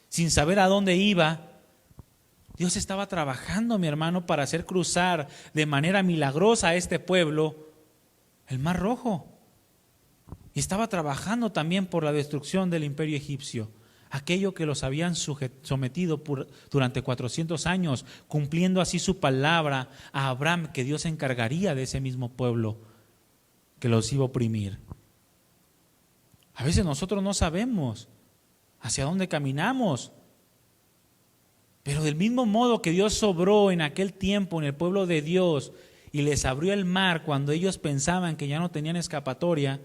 sin saber a dónde iba, Dios estaba trabajando, mi hermano, para hacer cruzar de manera milagrosa a este pueblo el Mar Rojo. Y estaba trabajando también por la destrucción del imperio egipcio, aquello que los habían sometido durante 400 años, cumpliendo así su palabra a Abraham, que Dios se encargaría de ese mismo pueblo que los iba a oprimir. A veces nosotros no sabemos hacia dónde caminamos, pero del mismo modo que Dios sobró en aquel tiempo en el pueblo de Dios y les abrió el mar cuando ellos pensaban que ya no tenían escapatoria,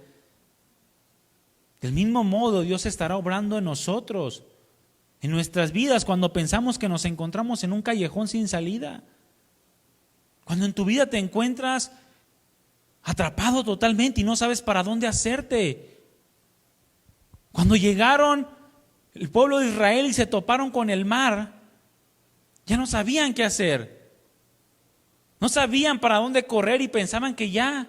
Del mismo modo, Dios estará obrando en nosotros, en nuestras vidas, cuando pensamos que nos encontramos en un callejón sin salida. Cuando en tu vida te encuentras atrapado totalmente y no sabes para dónde hacerte. Cuando llegaron el pueblo de Israel y se toparon con el mar, ya no sabían qué hacer. No sabían para dónde correr y pensaban que ya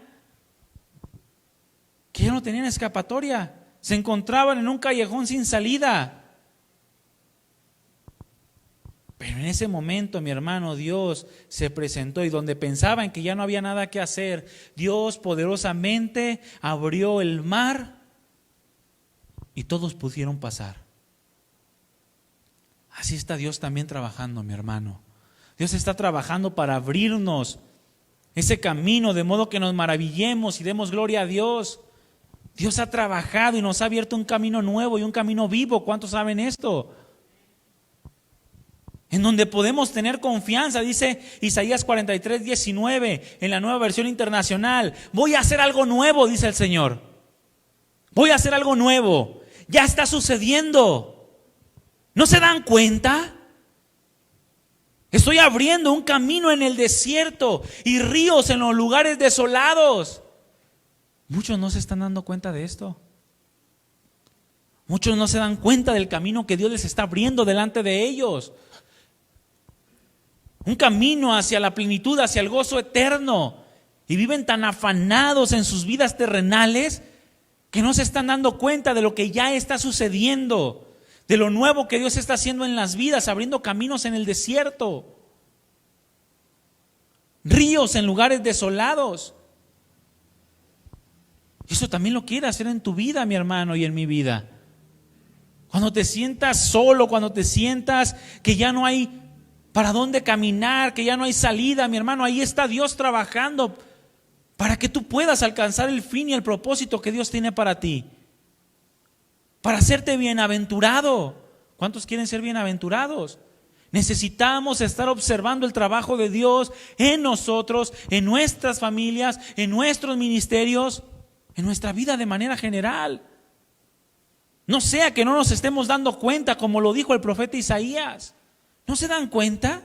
no tenían escapatoria. Se encontraban en un callejón sin salida. Pero en ese momento, mi hermano, Dios se presentó, y donde pensaban que ya no había nada que hacer, Dios poderosamente abrió el mar y todos pudieron pasar. Así está Dios también trabajando, mi hermano. Dios está trabajando para abrirnos ese camino, de modo que nos maravillemos y demos gloria a Dios. Dios ha trabajado y nos ha abierto un camino nuevo y un camino vivo. ¿Cuántos saben esto? En donde podemos tener confianza, dice Isaías 43:19 en la Nueva Versión Internacional. Voy a hacer algo nuevo, dice el Señor. Voy a hacer algo nuevo. Ya está sucediendo. ¿No se dan cuenta? Estoy abriendo un camino en el desierto y ríos en los lugares desolados. Muchos no se están dando cuenta de esto. Muchos no se dan cuenta del camino que Dios les está abriendo delante de ellos. Un camino hacia la plenitud, hacia el gozo eterno. Y viven tan afanados en sus vidas terrenales que no se están dando cuenta de lo que ya está sucediendo, de lo nuevo que Dios está haciendo en las vidas, abriendo caminos en el desierto, ríos en lugares desolados. Eso también lo quiere hacer en tu vida, mi hermano, y en mi vida. Cuando te sientas solo, cuando te sientas que ya no hay para dónde caminar, que ya no hay salida, mi hermano, ahí está Dios trabajando para que tú puedas alcanzar el fin y el propósito que Dios tiene para ti. Para hacerte bienaventurado. ¿Cuántos quieren ser bienaventurados? Necesitamos estar observando el trabajo de Dios en nosotros, en nuestras familias, en nuestros ministerios, en nuestra vida de manera general. No sea que no nos estemos dando cuenta, como lo dijo el profeta Isaías. ¿No se dan cuenta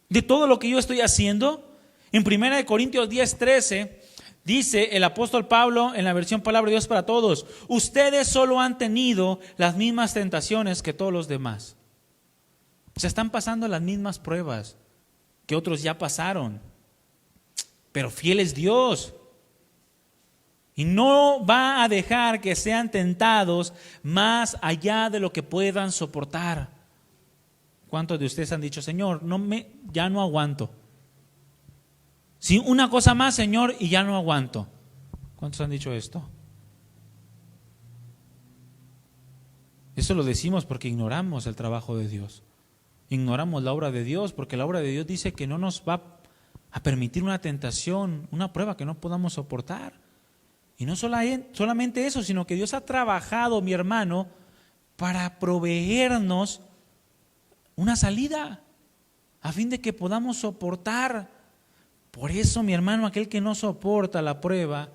de todo lo que yo estoy haciendo? En 1 Corintios 10:13 dice el apóstol Pablo en la versión Palabra de Dios para Todos: ustedes solo han tenido las mismas tentaciones que todos los demás. Se están pasando las mismas pruebas que otros ya pasaron. Pero fiel es Dios. Y no va a dejar que sean tentados más allá de lo que puedan soportar. ¿Cuántos de ustedes han dicho: Señor, ya no aguanto? Si una cosa más, Señor, y ya no aguanto. ¿Cuántos han dicho esto? Eso lo decimos porque ignoramos el trabajo de Dios. Ignoramos la obra de Dios, porque la obra de Dios dice que no nos va a permitir una tentación, una prueba que no podamos soportar. Y no solamente eso, sino que Dios ha trabajado, mi hermano, para proveernos una salida, a fin de que podamos soportar. Por eso, mi hermano, aquel que no soporta la prueba,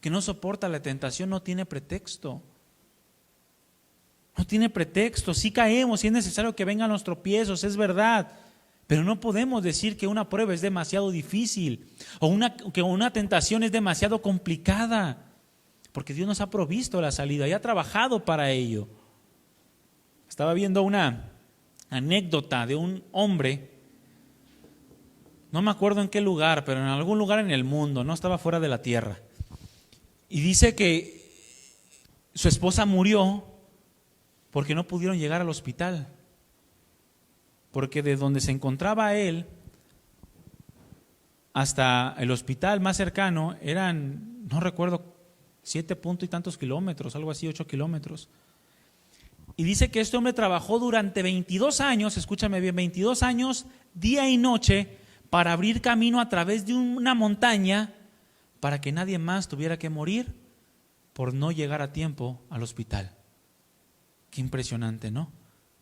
que no soporta la tentación, no tiene pretexto. No tiene pretexto. Sí caemos, sí es necesario que vengan los tropiezos, es verdad. Pero no podemos decir que una prueba es demasiado difícil o que una tentación es demasiado complicada, porque Dios nos ha provisto la salida y ha trabajado para ello. Estaba viendo una anécdota de un hombre, no me acuerdo en qué lugar, pero en algún lugar en el mundo, no estaba fuera de la tierra. Y dice que su esposa murió porque no pudieron llegar al hospital. Porque de donde se encontraba él hasta el hospital más cercano eran, no recuerdo, 7 puntos y tantos kilómetros, algo así, 8 kilómetros. Y dice que este hombre trabajó durante 22 años, escúchame bien, 22 años, día y noche, para abrir camino a través de una montaña para que nadie más tuviera que morir por no llegar a tiempo al hospital. Qué impresionante, ¿no?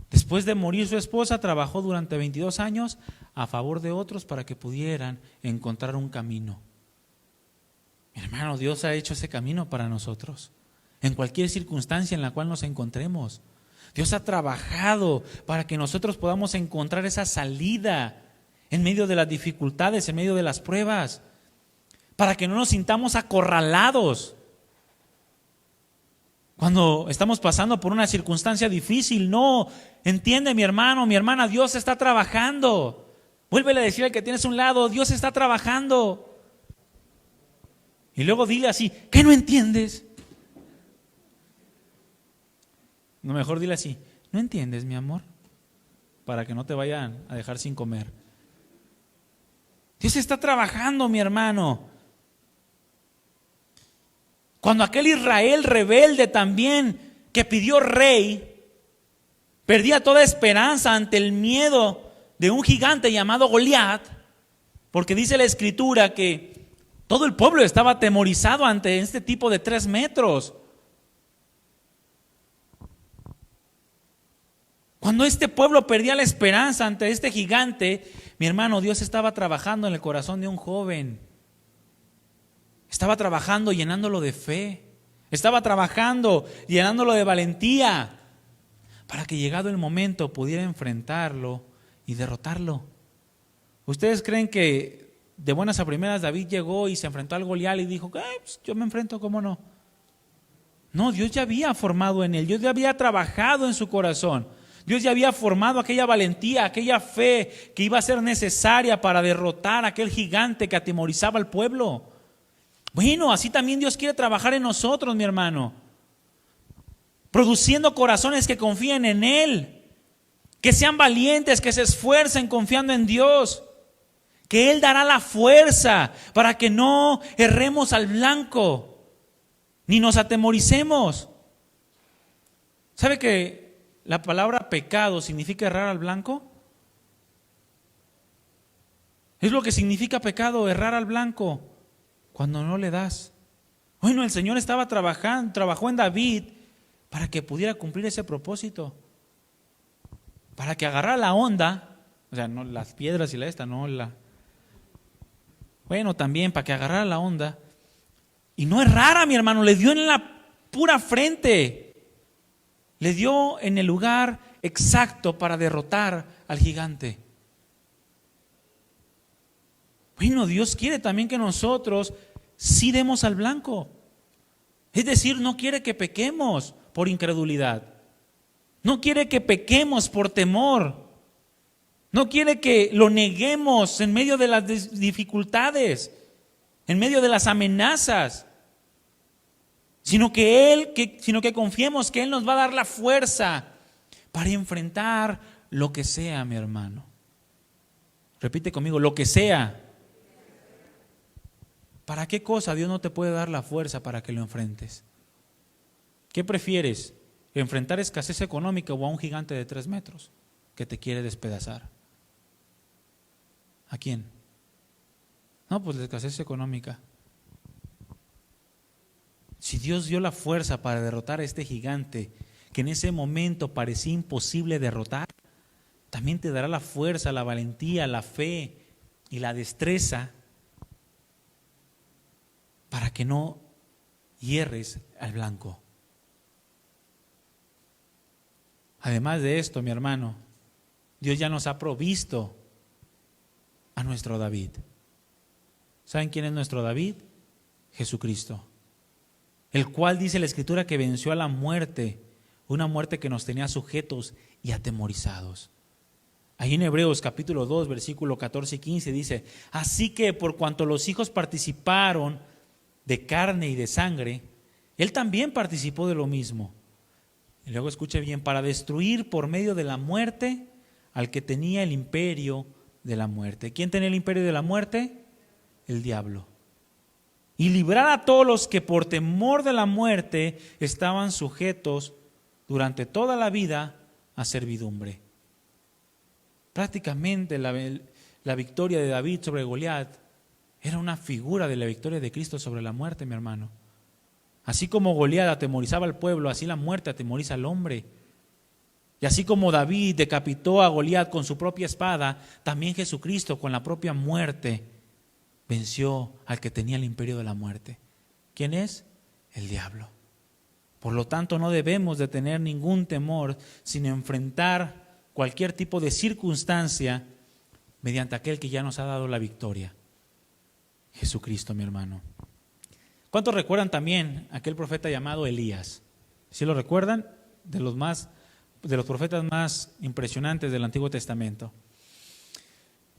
Después de morir su esposa, trabajó durante 22 años a favor de otros para que pudieran encontrar un camino. Mi hermano, Dios ha hecho ese camino para nosotros. en cualquier circunstancia en la cual nos encontremos. Dios ha trabajado para que nosotros podamos encontrar esa salida en medio de las dificultades, en medio de las pruebas, para que no nos sintamos acorralados. Cuando estamos pasando por una circunstancia difícil, no, entiende mi hermano, mi hermana, Dios está trabajando. Vuélvele a decir al que tienes a un lado, Dios está trabajando. Y luego dile así, ¿qué no entiendes? No, mejor dile así, ¿no entiendes, mi amor? Para que no te vayan a dejar sin comer. Dios está trabajando, mi hermano. Cuando aquel Israel rebelde también, que pidió rey, perdía toda esperanza ante el miedo de un gigante llamado Goliat, porque dice la Escritura que todo el pueblo estaba atemorizado ante este tipo de 3 metros. Cuando este pueblo perdía la esperanza ante este gigante, mi hermano, Dios estaba trabajando en el corazón de un joven. Estaba trabajando llenándolo de fe. Estaba trabajando llenándolo de valentía para que llegado el momento pudiera enfrentarlo y derrotarlo. ¿Ustedes creen que de buenas a primeras David llegó y se enfrentó al Goliat y dijo, pues yo me enfrento, ¿cómo no? No, Dios ya había formado en él, Dios ya había trabajado en su corazón. Dios ya había formado aquella valentía, aquella fe que iba a ser necesaria para derrotar a aquel gigante que atemorizaba al pueblo. Bueno, así también Dios quiere trabajar en nosotros, mi hermano, produciendo corazones que confíen en Él, que sean valientes, que se esfuercen confiando en Dios, que Él dará la fuerza para que no erremos al blanco, ni nos atemoricemos. ¿Sabe que la palabra pecado significa errar al blanco? Es lo que significa pecado, errar al blanco, cuando no le das. Bueno, el Señor trabajó en David para que pudiera cumplir ese propósito, para que agarrara la onda, o sea, no las piedras y bueno, también para que agarrara la onda y no errara, mi hermano, le dio en la pura frente. Le dio en el lugar exacto para derrotar al gigante. Bueno, Dios quiere también que nosotros sí demos al blanco. Es decir, no quiere que pequemos por incredulidad. No quiere que pequemos por temor. No quiere que lo neguemos en medio de las dificultades, en medio de las amenazas. Sino que confiemos que Él nos va a dar la fuerza para enfrentar lo que sea, mi hermano. Repite conmigo, lo que sea. ¿Para qué cosa Dios no te puede dar la fuerza para que lo enfrentes? ¿Qué prefieres? ¿Enfrentar escasez económica o a un gigante de 3 metros que te quiere despedazar? ¿A quién? No, pues la escasez económica. Si Dios dio la fuerza para derrotar a este gigante que en ese momento parecía imposible derrotar, también te dará la fuerza, la valentía, la fe y la destreza para que no hierres al blanco. Además de esto, mi hermano, Dios ya nos ha provisto a nuestro David. ¿Saben quién es nuestro David? Jesucristo, el cual dice la Escritura que venció a la muerte, una muerte que nos tenía sujetos y atemorizados. Ahí en Hebreos capítulo 2, versículo 14 y 15 dice, así que por cuanto los hijos participaron de carne y de sangre, Él también participó de lo mismo. Y luego escuche bien, para destruir por medio de la muerte al que tenía el imperio de la muerte. ¿Quién tenía el imperio de la muerte? El diablo. Y librar a todos los que por temor de la muerte estaban sujetos durante toda la vida a servidumbre. Prácticamente la victoria de David sobre Goliat era una figura de la victoria de Cristo sobre la muerte, mi hermano. Así como Goliat atemorizaba al pueblo, así la muerte atemoriza al hombre. Y así como David decapitó a Goliat con su propia espada, también Jesucristo con la propia muerte venció al que tenía el imperio de la muerte. ¿Quién es? El diablo. Por lo tanto, no debemos de tener ningún temor, sino enfrentar cualquier tipo de circunstancia mediante aquel que ya nos ha dado la victoria. Jesucristo, mi hermano. ¿Cuántos recuerdan también aquel profeta llamado Elías? ¿Sí lo recuerdan? De los profetas más impresionantes del Antiguo Testamento.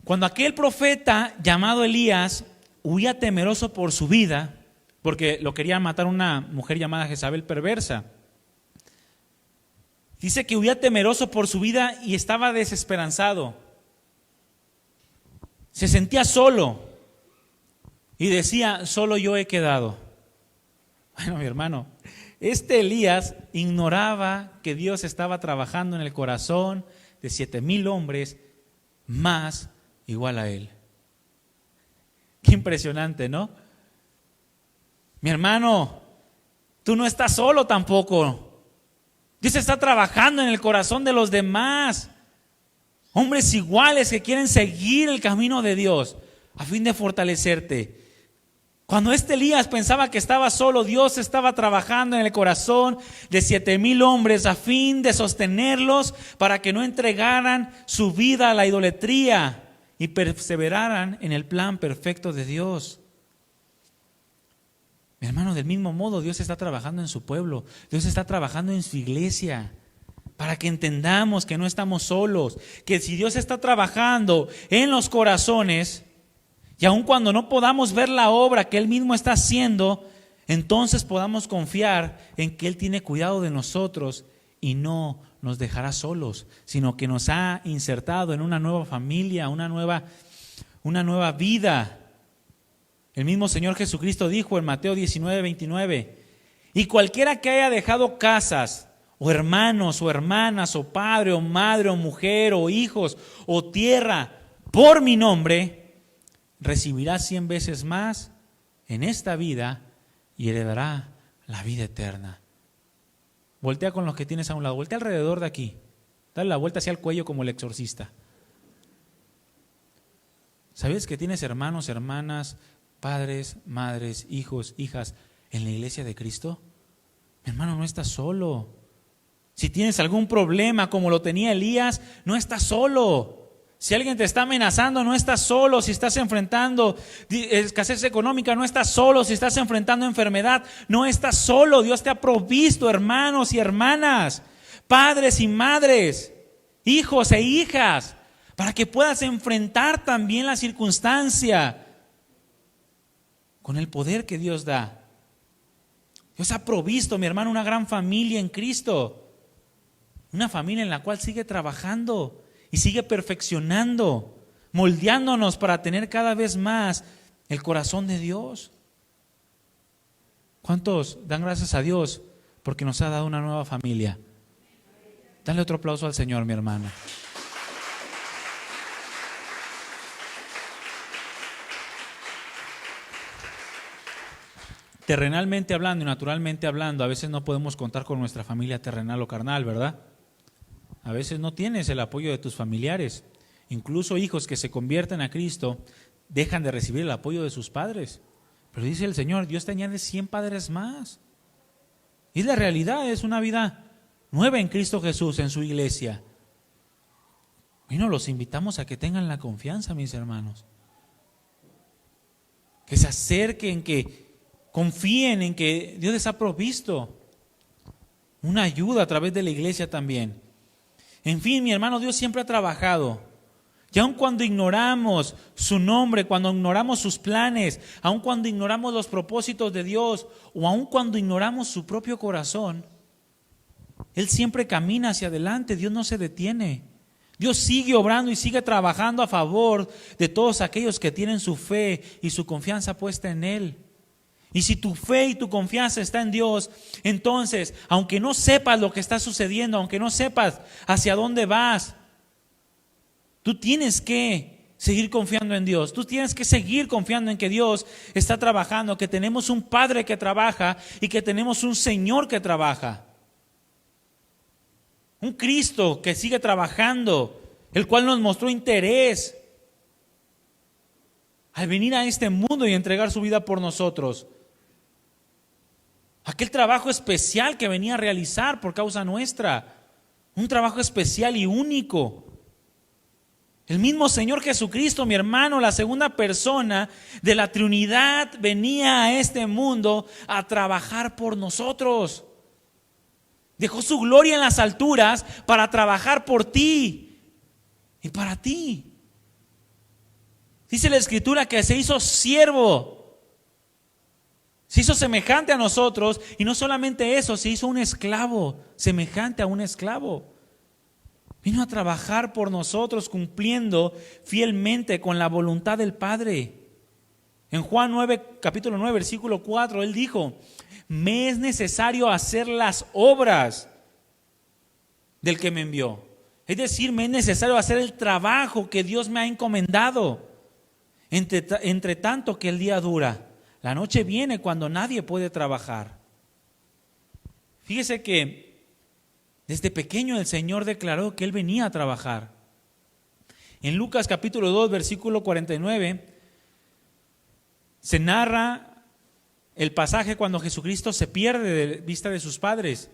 Cuando aquel profeta llamado Elías huía temeroso por su vida, porque lo quería matar una mujer llamada Jezabel perversa. Dice que huía temeroso por su vida y estaba desesperanzado. Se sentía solo y decía, solo yo he quedado. Bueno, mi hermano, este Elías ignoraba que Dios estaba trabajando en el corazón de 7,000 hombres más igual a él. Qué impresionante, ¿no? Mi hermano, tú no estás solo tampoco. Dios está trabajando en el corazón de los demás. Hombres iguales que quieren seguir el camino de Dios a fin de fortalecerte. Cuando este Elías pensaba que estaba solo, Dios estaba trabajando en el corazón de 7,000 hombres a fin de sostenerlos para que no entregaran su vida a la idolatría y perseveraran en el plan perfecto de Dios. Mi hermano, del mismo modo, Dios está trabajando en su pueblo, Dios está trabajando en su iglesia, para que entendamos que no estamos solos, que si Dios está trabajando en los corazones, y aun cuando no podamos ver la obra que Él mismo está haciendo, entonces podamos confiar en que Él tiene cuidado de nosotros y no nos dejará solos, sino que nos ha insertado en una nueva familia, una nueva vida. El mismo Señor Jesucristo dijo en Mateo 19:29, y cualquiera que haya dejado casas, o hermanos, o hermanas, o padre, o madre, o mujer, o hijos, o tierra, por mi nombre, recibirá 100 veces más en esta vida y heredará la vida eterna. Voltea con los que tienes a un lado, voltea alrededor de aquí, dale la vuelta hacia el cuello como el exorcista. ¿Sabes que tienes hermanos, hermanas, padres, madres, hijos, hijas en la iglesia de Cristo? Mi hermano, no estás solo. Si tienes algún problema como lo tenía Elías, no estás solo. Si alguien te está amenazando, no estás solo. Si estás enfrentando escasez económica, no estás solo. Si estás enfrentando enfermedad, no estás solo. Dios te ha provisto hermanos y hermanas, padres y madres, hijos e hijas, para que puedas enfrentar también la circunstancia con el poder que Dios da. Dios ha provisto, mi hermano, una gran familia en Cristo. Una familia en la cual sigue trabajando y sigue perfeccionando, moldeándonos para tener cada vez más el corazón de Dios. ¿Cuántos dan gracias a Dios porque nos ha dado una nueva familia? Dale otro aplauso al Señor, mi hermano. Terrenalmente hablando y naturalmente hablando, a veces no podemos contar con nuestra familia terrenal o carnal, ¿verdad? A veces no tienes el apoyo de tus familiares. Incluso hijos que se convierten a Cristo dejan de recibir el apoyo de sus padres. Pero dice el Señor, Dios te añade 100 padres más. Y la realidad es una vida nueva en Cristo Jesús, en su iglesia. Bueno, los invitamos a que tengan la confianza, mis hermanos. Que se acerquen, que confíen en que Dios les ha provisto una ayuda a través de la iglesia también. En fin, mi hermano, Dios siempre ha trabajado. Y aun cuando ignoramos su nombre, cuando ignoramos sus planes, aun cuando ignoramos los propósitos de Dios, o aun cuando ignoramos su propio corazón, Él siempre camina hacia adelante. Dios no se detiene. Dios sigue obrando y sigue trabajando a favor de todos aquellos que tienen su fe y su confianza puesta en Él. Y si tu fe y tu confianza está en Dios, entonces, aunque no sepas lo que está sucediendo, aunque no sepas hacia dónde vas, tú tienes que seguir confiando en Dios. Tú tienes que seguir confiando en que Dios está trabajando, que tenemos un Padre que trabaja y que tenemos un Señor que trabaja. Un Cristo que sigue trabajando, el cual nos mostró interés al venir a este mundo y entregar su vida por nosotros. aquel trabajo especial que venía a realizar por causa nuestra, un trabajo especial y único. El mismo Señor Jesucristo, mi hermano, la segunda persona de la Trinidad, venía a este mundo a trabajar por nosotros. Dejó su gloria en las alturas para trabajar por ti y para ti. Dice la Escritura que se hizo siervo, se hizo semejante a nosotros, y no solamente eso, se hizo un esclavo, semejante a un esclavo. Vino a trabajar por nosotros, cumpliendo fielmente con la voluntad del Padre. En Juan 9, capítulo 9, versículo 4, Él dijo: me es necesario hacer las obras del que me envió. Es decir, me es necesario hacer el trabajo que Dios me ha encomendado. Entre tanto que el día dura, la noche viene cuando nadie puede trabajar. Fíjese que desde pequeño el Señor declaró que Él venía a trabajar. En Lucas capítulo 2, versículo 49, se narra el pasaje cuando Jesucristo se pierde de vista de sus padres.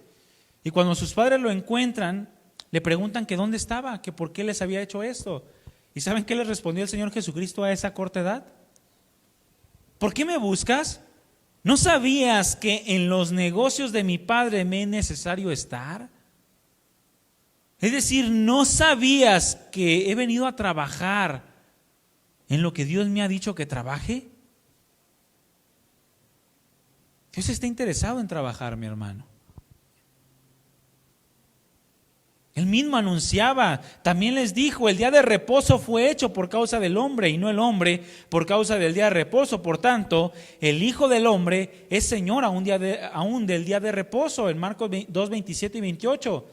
Y cuando sus padres lo encuentran, le preguntan que dónde estaba, que por qué les había hecho esto. ¿Y saben qué le respondió el Señor Jesucristo a esa corta edad? ¿Por qué me buscas? ¿No sabías que en los negocios de mi Padre me es necesario estar? Es decir, ¿no sabías que he venido a trabajar en lo que Dios me ha dicho que trabaje? Dios está interesado en trabajar, mi hermano. Él mismo anunciaba, también les dijo: el día de reposo fue hecho por causa del hombre y no el hombre por causa del día de reposo. Por tanto, el Hijo del Hombre es Señor aún del día de reposo, en Marcos 2, 27 y 28.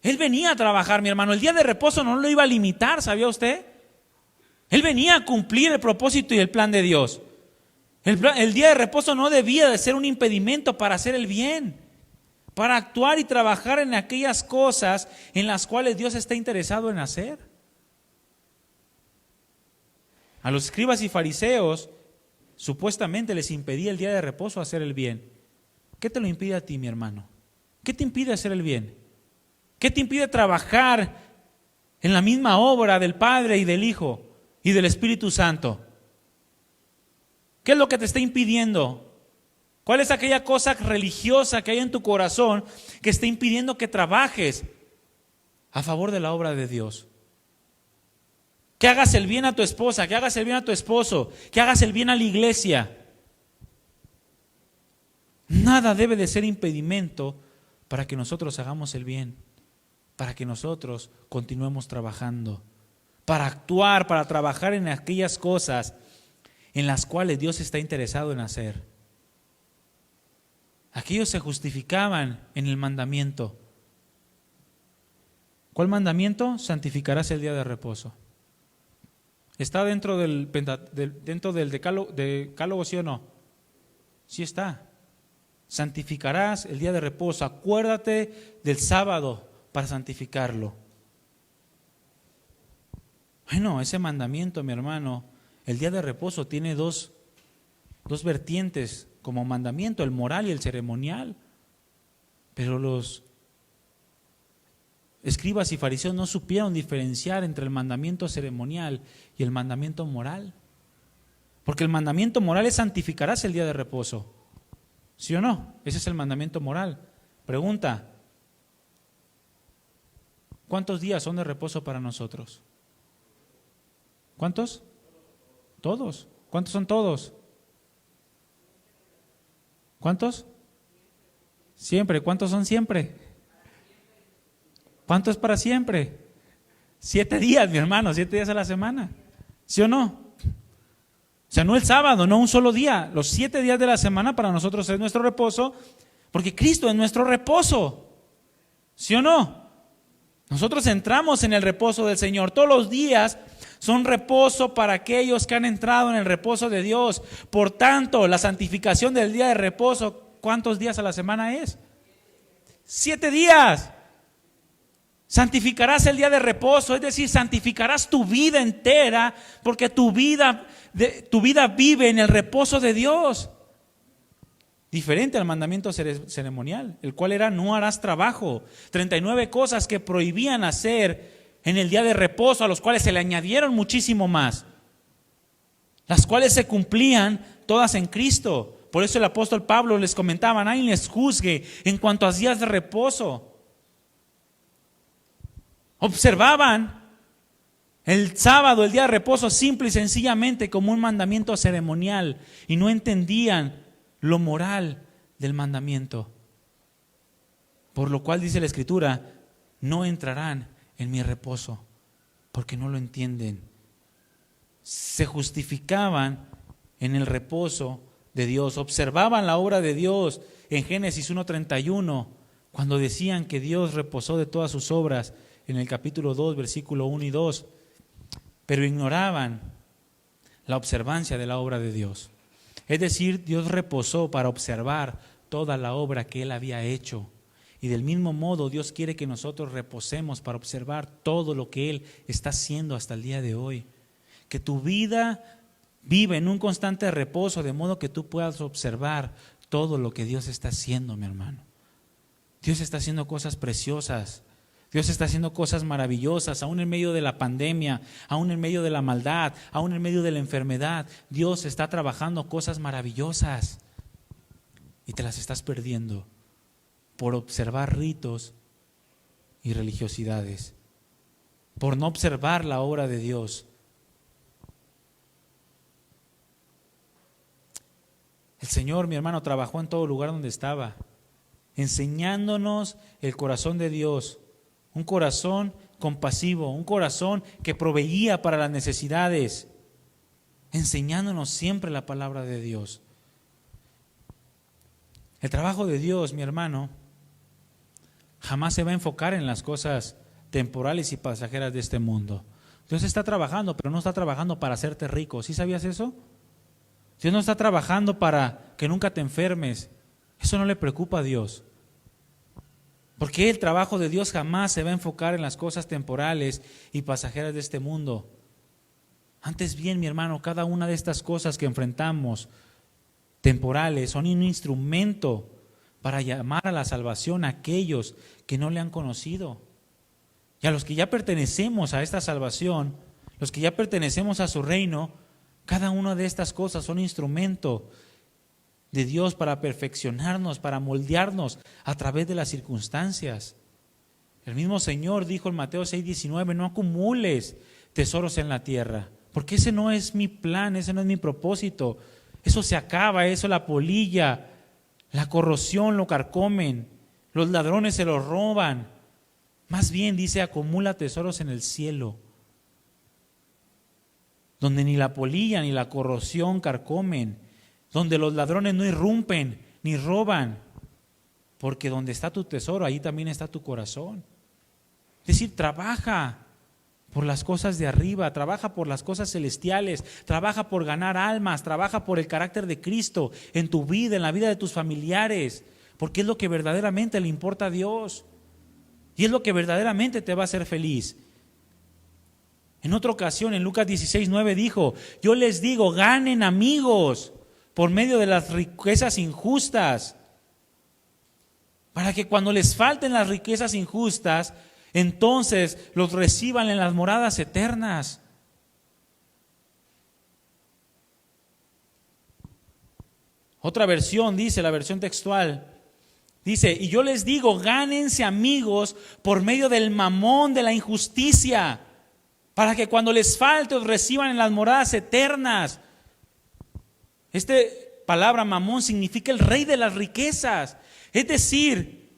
Él venía a trabajar, mi hermano. El día de reposo no lo iba a limitar, ¿sabía usted? Él venía a cumplir el propósito y el plan de Dios. El día de reposo no debía de ser un impedimento para hacer el bien, para actuar y trabajar en aquellas cosas en las cuales Dios está interesado en hacer. A los escribas y fariseos supuestamente les impedía el día de reposo hacer el bien. ¿Qué te lo impide a ti, mi hermano? ¿Qué te impide hacer el bien? ¿Qué te impide trabajar en la misma obra del Padre y del Hijo y del Espíritu Santo? ¿Qué es lo que te está impidiendo? ¿Cuál es aquella cosa religiosa que hay en tu corazón que está impidiendo que trabajes a favor de la obra de Dios? Que hagas el bien a tu esposa, que hagas el bien a tu esposo, que hagas el bien a la iglesia. Nada debe de ser impedimento para que nosotros hagamos el bien, para que nosotros continuemos trabajando, para actuar, para trabajar en aquellas cosas en las cuales Dios está interesado en hacer. Aquellos se justificaban en el mandamiento. ¿Cuál mandamiento? Santificarás el día de reposo. ¿Está dentro del decálogo, sí o no? Sí está. Santificarás el día de reposo. Acuérdate del sábado para santificarlo. Bueno, ese mandamiento, mi hermano, el día de reposo tiene dos vertientes como mandamiento, el moral y el ceremonial. Pero los escribas y fariseos no supieron diferenciar entre el mandamiento ceremonial y el mandamiento moral. Porque el mandamiento moral es: santificarás el día de reposo. ¿Sí o no? Ese es el mandamiento moral. Pregunta: ¿cuántos días son de reposo para nosotros? ¿Cuántos? Todos. ¿Cuántos son todos? ¿Cuántos? Siempre. ¿Cuántos son siempre? ¿Cuánto es para siempre? 7 días, mi hermano, 7 días a la semana. ¿Sí o no? O sea, no el sábado, no un solo día. Los 7 días de la semana para nosotros es nuestro reposo, porque Cristo es nuestro reposo. ¿Sí o no? Nosotros entramos en el reposo del Señor. Todos los días son reposo para aquellos que han entrado en el reposo de Dios. Por tanto, la santificación del día de reposo, ¿cuántos días a la semana es? 7 días. Santificarás el día de reposo, es decir, santificarás tu vida entera, porque tu vida vive en el reposo de Dios. diferente al mandamiento ceremonial, el cual era: no harás trabajo. 39 cosas que prohibían hacer en el día de reposo, a los cuales se le añadieron muchísimo más, las cuales se cumplían todas en Cristo. Por eso el apóstol Pablo les comentaba: nadie les juzgue en cuanto a días de reposo. Observaban el sábado, el día de reposo, simple y sencillamente como un mandamiento ceremonial, y no entendían lo moral del mandamiento. Por lo cual dice la Escritura: no entrarán en mi reposo, porque no lo entienden. Se justificaban en el reposo de Dios, observaban la obra de Dios en Génesis 1:31, cuando decían que Dios reposó de todas sus obras, en el capítulo 2, versículo 1 y 2, pero ignoraban la observancia de la obra de Dios. Es decir, Dios reposó para observar toda la obra que Él había hecho. Y del mismo modo Dios quiere que nosotros reposemos para observar todo lo que Él está haciendo hasta el día de hoy. Que tu vida vive en un constante reposo, de modo que tú puedas observar todo lo que Dios está haciendo, mi hermano. Dios está haciendo cosas preciosas. Dios está haciendo cosas maravillosas, aún en medio de la pandemia, aún en medio de la maldad, aún en medio de la enfermedad. Dios está trabajando cosas maravillosas y te las estás perdiendo por observar ritos y religiosidades, por no observar la obra de Dios. El Señor, mi hermano, trabajó en todo lugar donde estaba, enseñándonos el corazón de Dios. Un corazón compasivo, un corazón que proveía para las necesidades, enseñándonos siempre la palabra de Dios. El trabajo de Dios, mi hermano, jamás se va a enfocar en las cosas temporales y pasajeras de este mundo. Dios está trabajando, pero no está trabajando para hacerte rico. ¿Sí sabías eso? Dios no está trabajando para que nunca te enfermes. Eso no le preocupa a Dios. Porque el trabajo de Dios jamás se va a enfocar en las cosas temporales y pasajeras de este mundo. Antes bien, mi hermano, cada una de estas cosas que enfrentamos, temporales, son un instrumento para llamar a la salvación a aquellos que no le han conocido. Y a los que ya pertenecemos a esta salvación, los que ya pertenecemos a su reino, cada una de estas cosas son instrumento de Dios para perfeccionarnos, para moldearnos a través de las circunstancias. El mismo Señor dijo en Mateo 6:19: no acumules tesoros en la tierra, porque ese no es mi plan, ese no es mi propósito. Eso se acaba, eso la polilla, la corrosión lo carcomen, los ladrones se los roban. Más bien dice: acumula tesoros en el cielo, donde ni la polilla ni la corrosión carcomen, donde los ladrones no irrumpen ni roban, porque donde está tu tesoro, ahí también está tu corazón. Es decir, trabaja por las cosas de arriba, trabaja por las cosas celestiales, trabaja por ganar almas, trabaja por el carácter de Cristo en tu vida, en la vida de tus familiares, porque es lo que verdaderamente le importa a Dios y es lo que verdaderamente te va a hacer feliz. En otra ocasión, en Lucas 16:9 dijo: yo les digo, ganen amigos por medio de las riquezas injustas, para que cuando les falten las riquezas injustas, entonces los reciban en las moradas eternas. Otra versión dice, la versión textual, dice: y yo les digo, gánense amigos por medio del mamón de la injusticia, para que cuando les falte os reciban en las moradas eternas. Esta palabra mamón significa el rey de las riquezas. Es decir,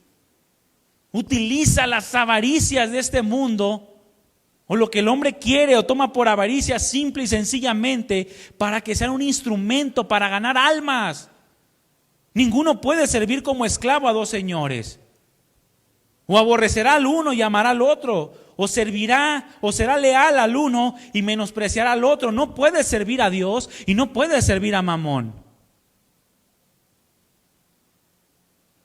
utiliza las avaricias de este mundo, o lo que el hombre quiere o toma por avaricia, simple y sencillamente para que sea un instrumento para ganar almas. Ninguno puede servir como esclavo a dos señores. O aborrecerá al uno y amará al otro, o servirá o será leal al uno y menospreciará al otro. No puedes servir a Dios y no puedes servir a Mamón.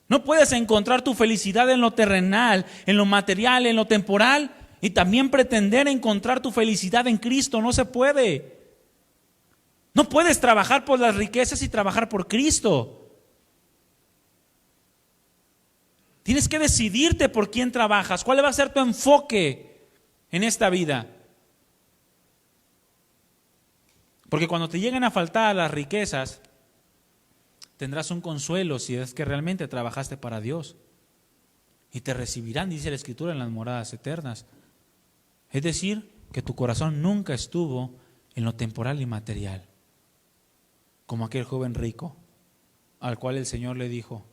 No puedes encontrar tu felicidad en lo terrenal, en lo material, en lo temporal, y también pretender encontrar tu felicidad en Cristo. No se puede. No puedes trabajar por las riquezas y trabajar por Cristo. Tienes que decidirte por quién trabajas, cuál va a ser tu enfoque en esta vida. Porque cuando te lleguen a faltar las riquezas, tendrás un consuelo si es que realmente trabajaste para Dios. Y te recibirán, dice la Escritura, en las moradas eternas. Es decir, que tu corazón nunca estuvo en lo temporal y material, como aquel joven rico, al cual el Señor le dijo: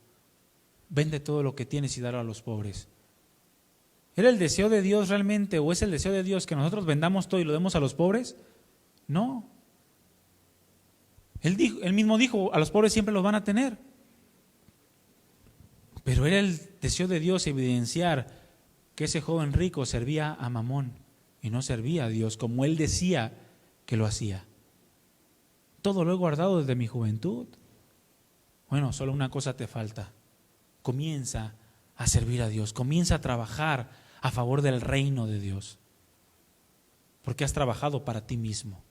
vende todo lo que tienes y dalo a los pobres. ¿Era el deseo de Dios realmente, o es el deseo de Dios que nosotros vendamos todo y lo demos a los pobres? No. Él mismo dijo: a los pobres siempre los van a tener. Pero era el deseo de Dios evidenciar que ese joven rico servía a Mamón y no servía a Dios como él decía que lo hacía. Todo lo he guardado desde mi juventud. Bueno, solo una cosa te falta. Comienza a servir a Dios, comienza a trabajar a favor del reino de Dios. Porque has trabajado para ti mismo,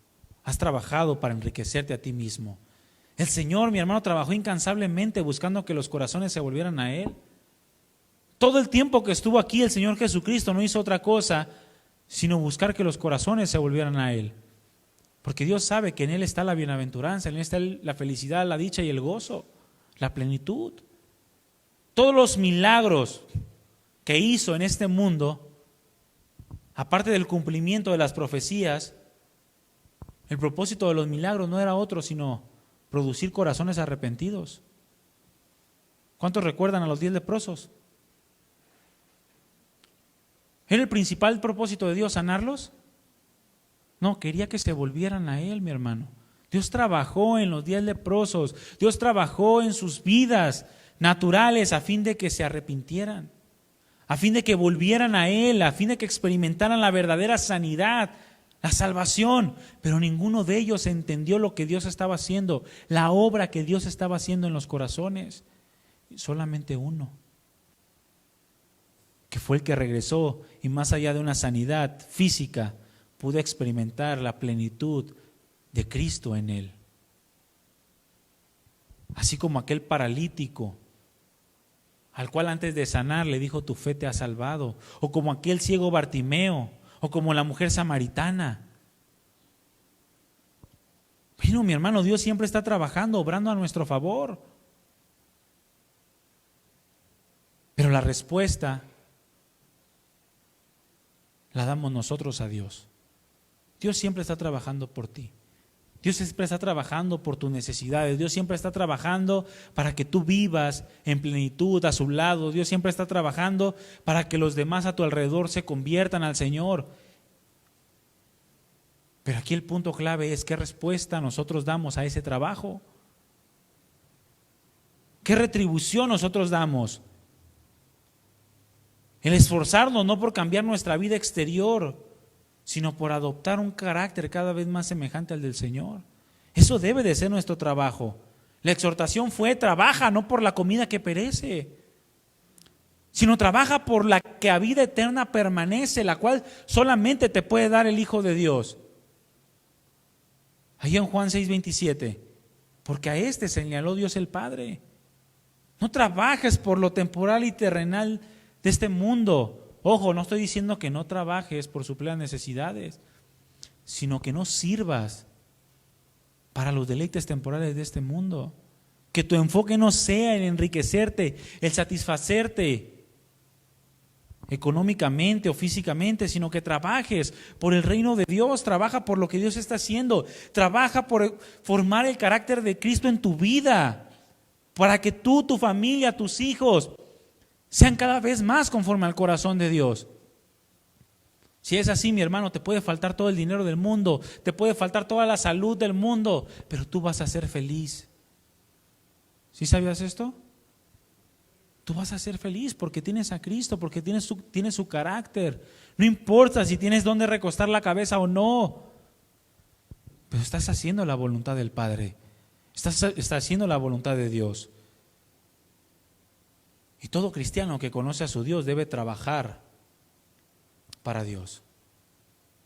has trabajado para enriquecerte a ti mismo. El Señor, mi hermano, trabajó incansablemente buscando que los corazones se volvieran a Él. Todo el tiempo que estuvo aquí el Señor Jesucristo no hizo otra cosa sino buscar que los corazones se volvieran a Él. Porque Dios sabe que en Él está la bienaventuranza, en Él está la felicidad, la dicha y el gozo, la plenitud. Todos los milagros que hizo en este mundo, aparte del cumplimiento de las profecías, el propósito de los milagros no era otro sino producir corazones arrepentidos. ¿Cuántos recuerdan a los 10 leprosos? ¿Era el principal propósito de Dios sanarlos? No, quería que se volvieran a Él, mi hermano. Dios trabajó en los 10 leprosos, Dios trabajó en sus vidas naturales a fin de que se arrepintieran, a fin de que volvieran a Él, a fin de que experimentaran la verdadera sanidad, la salvación. Pero ninguno de ellos entendió lo que Dios estaba haciendo, la obra que Dios estaba haciendo en los corazones. Solamente uno, que fue el que regresó y más allá de una sanidad física, pudo experimentar la plenitud de Cristo en él. Así como aquel paralítico al cual antes de sanar le dijo: tu fe te ha salvado, o como aquel ciego Bartimeo, o como la mujer samaritana. Bueno, mi hermano, Dios siempre está trabajando, obrando a nuestro favor. Pero la respuesta la damos nosotros a Dios. Dios siempre está trabajando por ti. Dios siempre está trabajando por tus necesidades. Dios siempre está trabajando para que tú vivas en plenitud a su lado. Dios siempre está trabajando para que los demás a tu alrededor se conviertan al Señor. Pero aquí el punto clave es: ¿qué respuesta nosotros damos a ese trabajo? ¿Qué retribución nosotros damos? El esforzarnos no por cambiar nuestra vida exterior, sino por adoptar un carácter cada vez más semejante al del Señor. Eso debe de ser nuestro trabajo. La exhortación fue: trabaja no por la comida que perece, sino trabaja por la que a vida eterna permanece, la cual solamente te puede dar el Hijo de Dios. Ahí en Juan 6:27, porque a este señaló Dios el Padre. No trabajes por lo temporal y terrenal de este mundo. Ojo, no estoy diciendo que no trabajes por suplir las necesidades, sino que no sirvas para los deleites temporales de este mundo. Que tu enfoque no sea el enriquecerte, el satisfacerte económicamente o físicamente, sino que trabajes por el reino de Dios. Trabaja por lo que Dios está haciendo. Trabaja por formar el carácter de Cristo en tu vida, para que tú, tu familia, tus hijos sean cada vez más conforme al corazón de Dios. Si es así, mi hermano, te puede faltar todo el dinero del mundo, te puede faltar toda la salud del mundo, pero tú vas a ser feliz. ¿Sí sabías esto? Tú vas a ser feliz porque tienes a Cristo, porque tienes su carácter. No importa si tienes dónde recostar la cabeza o no, pero estás haciendo la voluntad del Padre, estás haciendo la voluntad de Dios. Y todo cristiano que conoce a su Dios debe trabajar para Dios.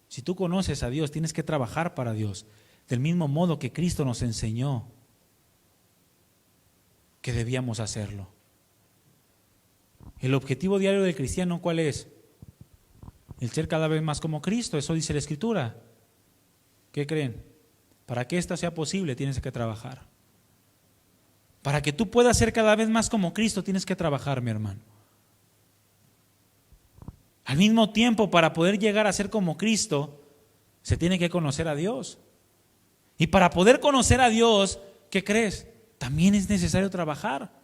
Si tú conoces a Dios, tienes que trabajar para Dios, del mismo modo que Cristo nos enseñó que debíamos hacerlo. El objetivo diario del cristiano, ¿cuál es? El ser cada vez más como Cristo, eso dice la Escritura. ¿Qué creen? Para que esto sea posible tienes que trabajar. Para que tú puedas ser cada vez más como Cristo tienes que trabajar, mi hermano. Al mismo tiempo, para poder llegar a ser como Cristo, se tiene que conocer a Dios. Y para poder conocer a Dios, ¿qué crees? También es necesario trabajar.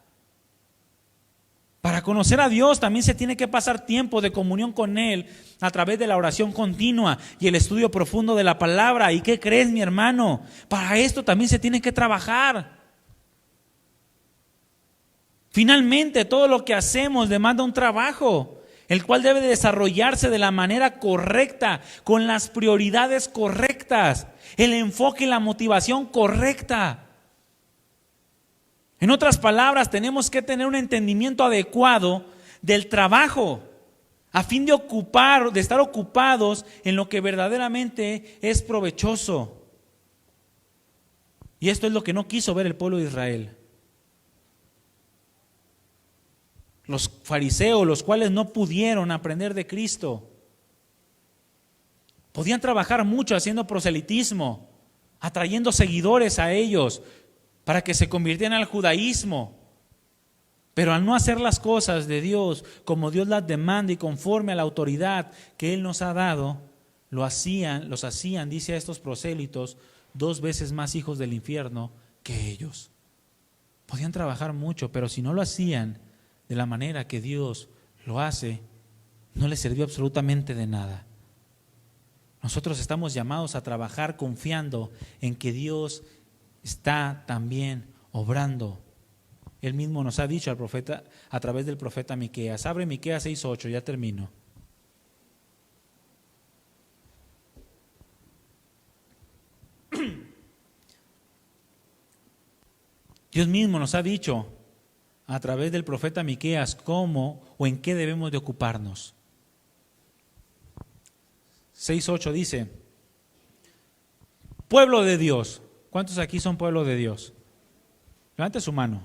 Para conocer a Dios también se tiene que pasar tiempo de comunión con Él a través de la oración continua y el estudio profundo de la palabra. ¿Y qué crees, mi hermano? Para esto también se tiene que trabajar. Finalmente, todo lo que hacemos demanda un trabajo, el cual debe desarrollarse de la manera correcta, con las prioridades correctas, el enfoque y la motivación correcta. En otras palabras, tenemos que tener un entendimiento adecuado del trabajo, a fin de estar ocupados en lo que verdaderamente es provechoso. Y esto es lo que no quiso ver el pueblo de Israel. Los fariseos, los cuales no pudieron aprender de Cristo, podían trabajar mucho haciendo proselitismo, atrayendo seguidores a ellos para que se convirtieran al judaísmo. Pero al no hacer las cosas de Dios como Dios las demanda y conforme a la autoridad que Él nos ha dado, los hacían, dice a estos prosélitos, 2 veces más hijos del infierno que ellos. Podían trabajar mucho, pero si no lo hacían de la manera que Dios lo hace, no les sirvió absolutamente de nada. Nosotros estamos llamados a trabajar confiando en que Dios está también obrando. Él mismo nos ha dicho al profeta, a través del profeta Miqueas. Abre Miqueas 6:8, ya termino. Dios mismo nos ha dicho a través del profeta Miqueas cómo o en qué debemos de ocuparnos. 6:8 dice: pueblo de Dios. ¿Cuántos aquí son pueblo de Dios? Levante su mano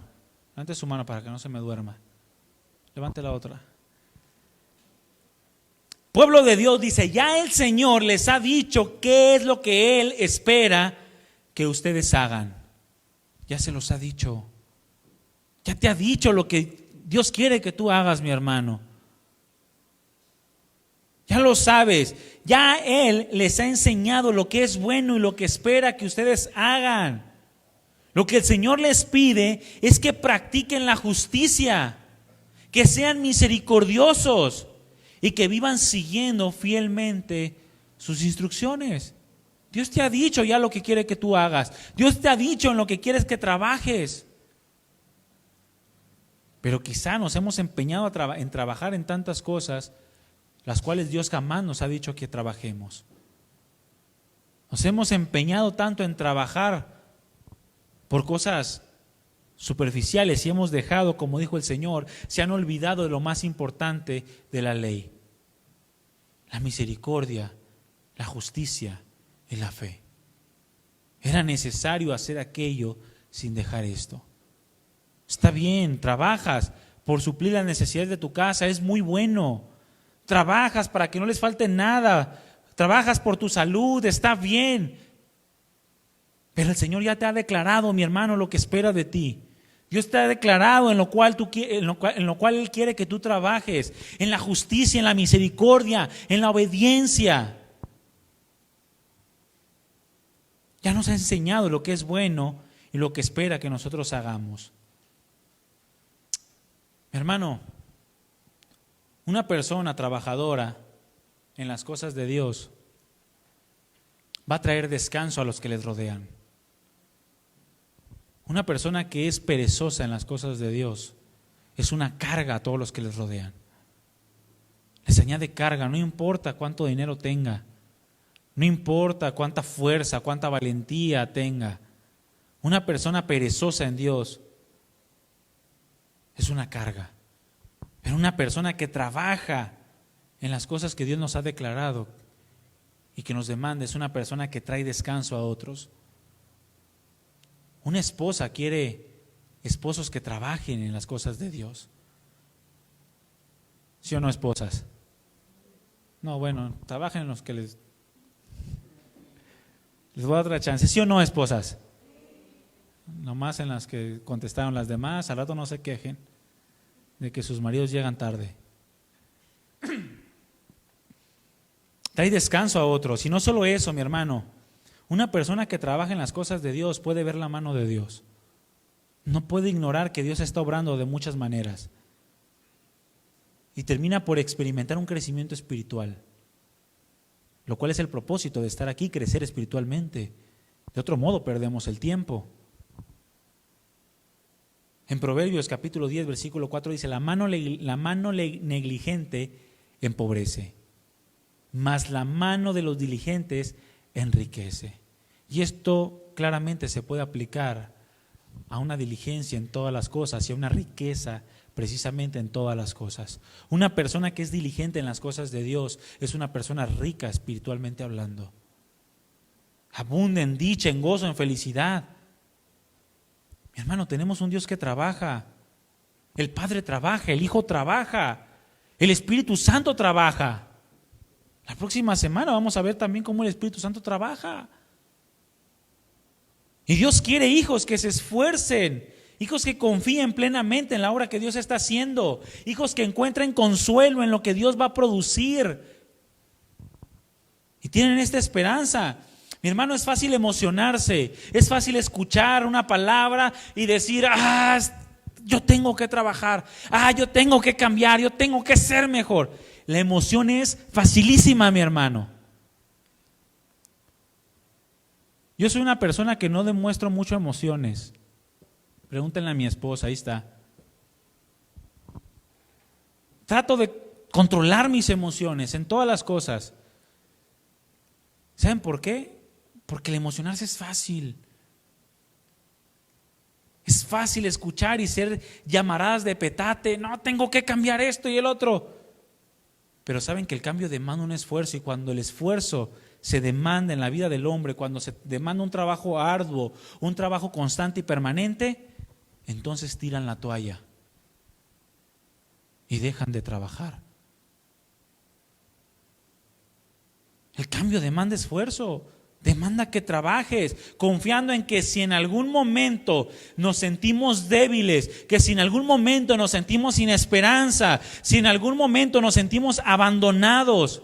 para que no se me duerma. Levante la otra. Pueblo de Dios, dice, ya el Señor les ha dicho qué es lo que Él espera que ustedes hagan. Ya se los ha dicho. Ya te ha dicho lo que Dios quiere que tú hagas, mi hermano. Ya lo sabes. Ya Él les ha enseñado lo que es bueno y lo que espera que ustedes hagan. Lo que el Señor les pide es que practiquen la justicia, que sean misericordiosos y que vivan siguiendo fielmente sus instrucciones. Dios te ha dicho ya lo que quiere que tú hagas. Dios te ha dicho en lo que quieres que trabajes. Pero quizá nos hemos empeñado en trabajar en tantas cosas las cuales Dios jamás nos ha dicho que trabajemos. Nos hemos empeñado tanto en trabajar por cosas superficiales y hemos dejado, como dijo el Señor, se han olvidado de lo más importante de la ley: la misericordia, la justicia y la fe. Era necesario hacer aquello sin dejar esto. Está bien, trabajas por suplir las necesidades de tu casa, es muy bueno. Trabajas para que no les falte nada, trabajas por tu salud, está bien. Pero el Señor ya te ha declarado, mi hermano, lo que espera de ti. Dios te ha declarado en lo cual Él quiere que tú trabajes, en la justicia, en la misericordia, en la obediencia. Ya nos ha enseñado lo que es bueno y lo que espera que nosotros hagamos. Mi hermano, una persona trabajadora en las cosas de Dios va a traer descanso a los que les rodean. Una persona que es perezosa en las cosas de Dios es una carga a todos los que les rodean. Les añade carga, no importa cuánto dinero tenga, no importa cuánta fuerza, cuánta valentía tenga. Una persona perezosa en Dios es una carga. Pero una persona que trabaja en las cosas que Dios nos ha declarado y que nos demanda es una persona que trae descanso a otros. Una esposa quiere esposos que trabajen en las cosas de Dios. ¿Sí o no, esposas? No, bueno, trabajen en los que les voy a dar otra chance. ¿Sí o no, esposas? Nomás en las que contestaron las demás, al rato no se quejen de que sus maridos llegan tarde. Trae descanso a otros. Y no solo eso, mi hermano. Una persona que trabaja en las cosas de Dios puede ver la mano de Dios. No puede ignorar que Dios está obrando de muchas maneras. Y termina por experimentar un crecimiento espiritual. Lo cual es el propósito de estar aquí, crecer espiritualmente. De otro modo perdemos el tiempo. En Proverbios capítulo 10, versículo 4 dice, la mano negligente empobrece, mas la mano de los diligentes enriquece. Y esto claramente se puede aplicar a una diligencia en todas las cosas y a una riqueza precisamente en todas las cosas. Una persona que es diligente en las cosas de Dios es una persona rica espiritualmente hablando. Abunda en dicha, en gozo, en felicidad. Mi hermano, tenemos un Dios que trabaja. El Padre trabaja, el Hijo trabaja, el Espíritu Santo trabaja. La próxima semana vamos a ver también cómo el Espíritu Santo trabaja. Y Dios quiere hijos que se esfuercen, hijos que confíen plenamente en la obra que Dios está haciendo, hijos que encuentren consuelo en lo que Dios va a producir. Y tienen esta esperanza. Mi hermano, es fácil emocionarse, es fácil escuchar una palabra y decir, yo tengo que trabajar, yo tengo que cambiar, yo tengo que ser mejor. La emoción es facilísima, mi hermano. Yo soy una persona que no demuestro mucho emociones. Pregúntenle a mi esposa, ahí está. Trato de controlar mis emociones en todas las cosas. ¿Saben por qué? Porque el emocionarse es fácil. Es fácil escuchar y ser llamaradas de petate. No, tengo que cambiar esto y el otro. Pero saben que el cambio demanda un esfuerzo, y cuando el esfuerzo se demanda en la vida del hombre, cuando se demanda un trabajo arduo, un trabajo constante y permanente, entonces tiran la toalla y dejan de trabajar. El cambio demanda esfuerzo, demanda que trabajes, confiando en que si en algún momento nos sentimos débiles, que si en algún momento nos sentimos sin esperanza, si en algún momento nos sentimos abandonados,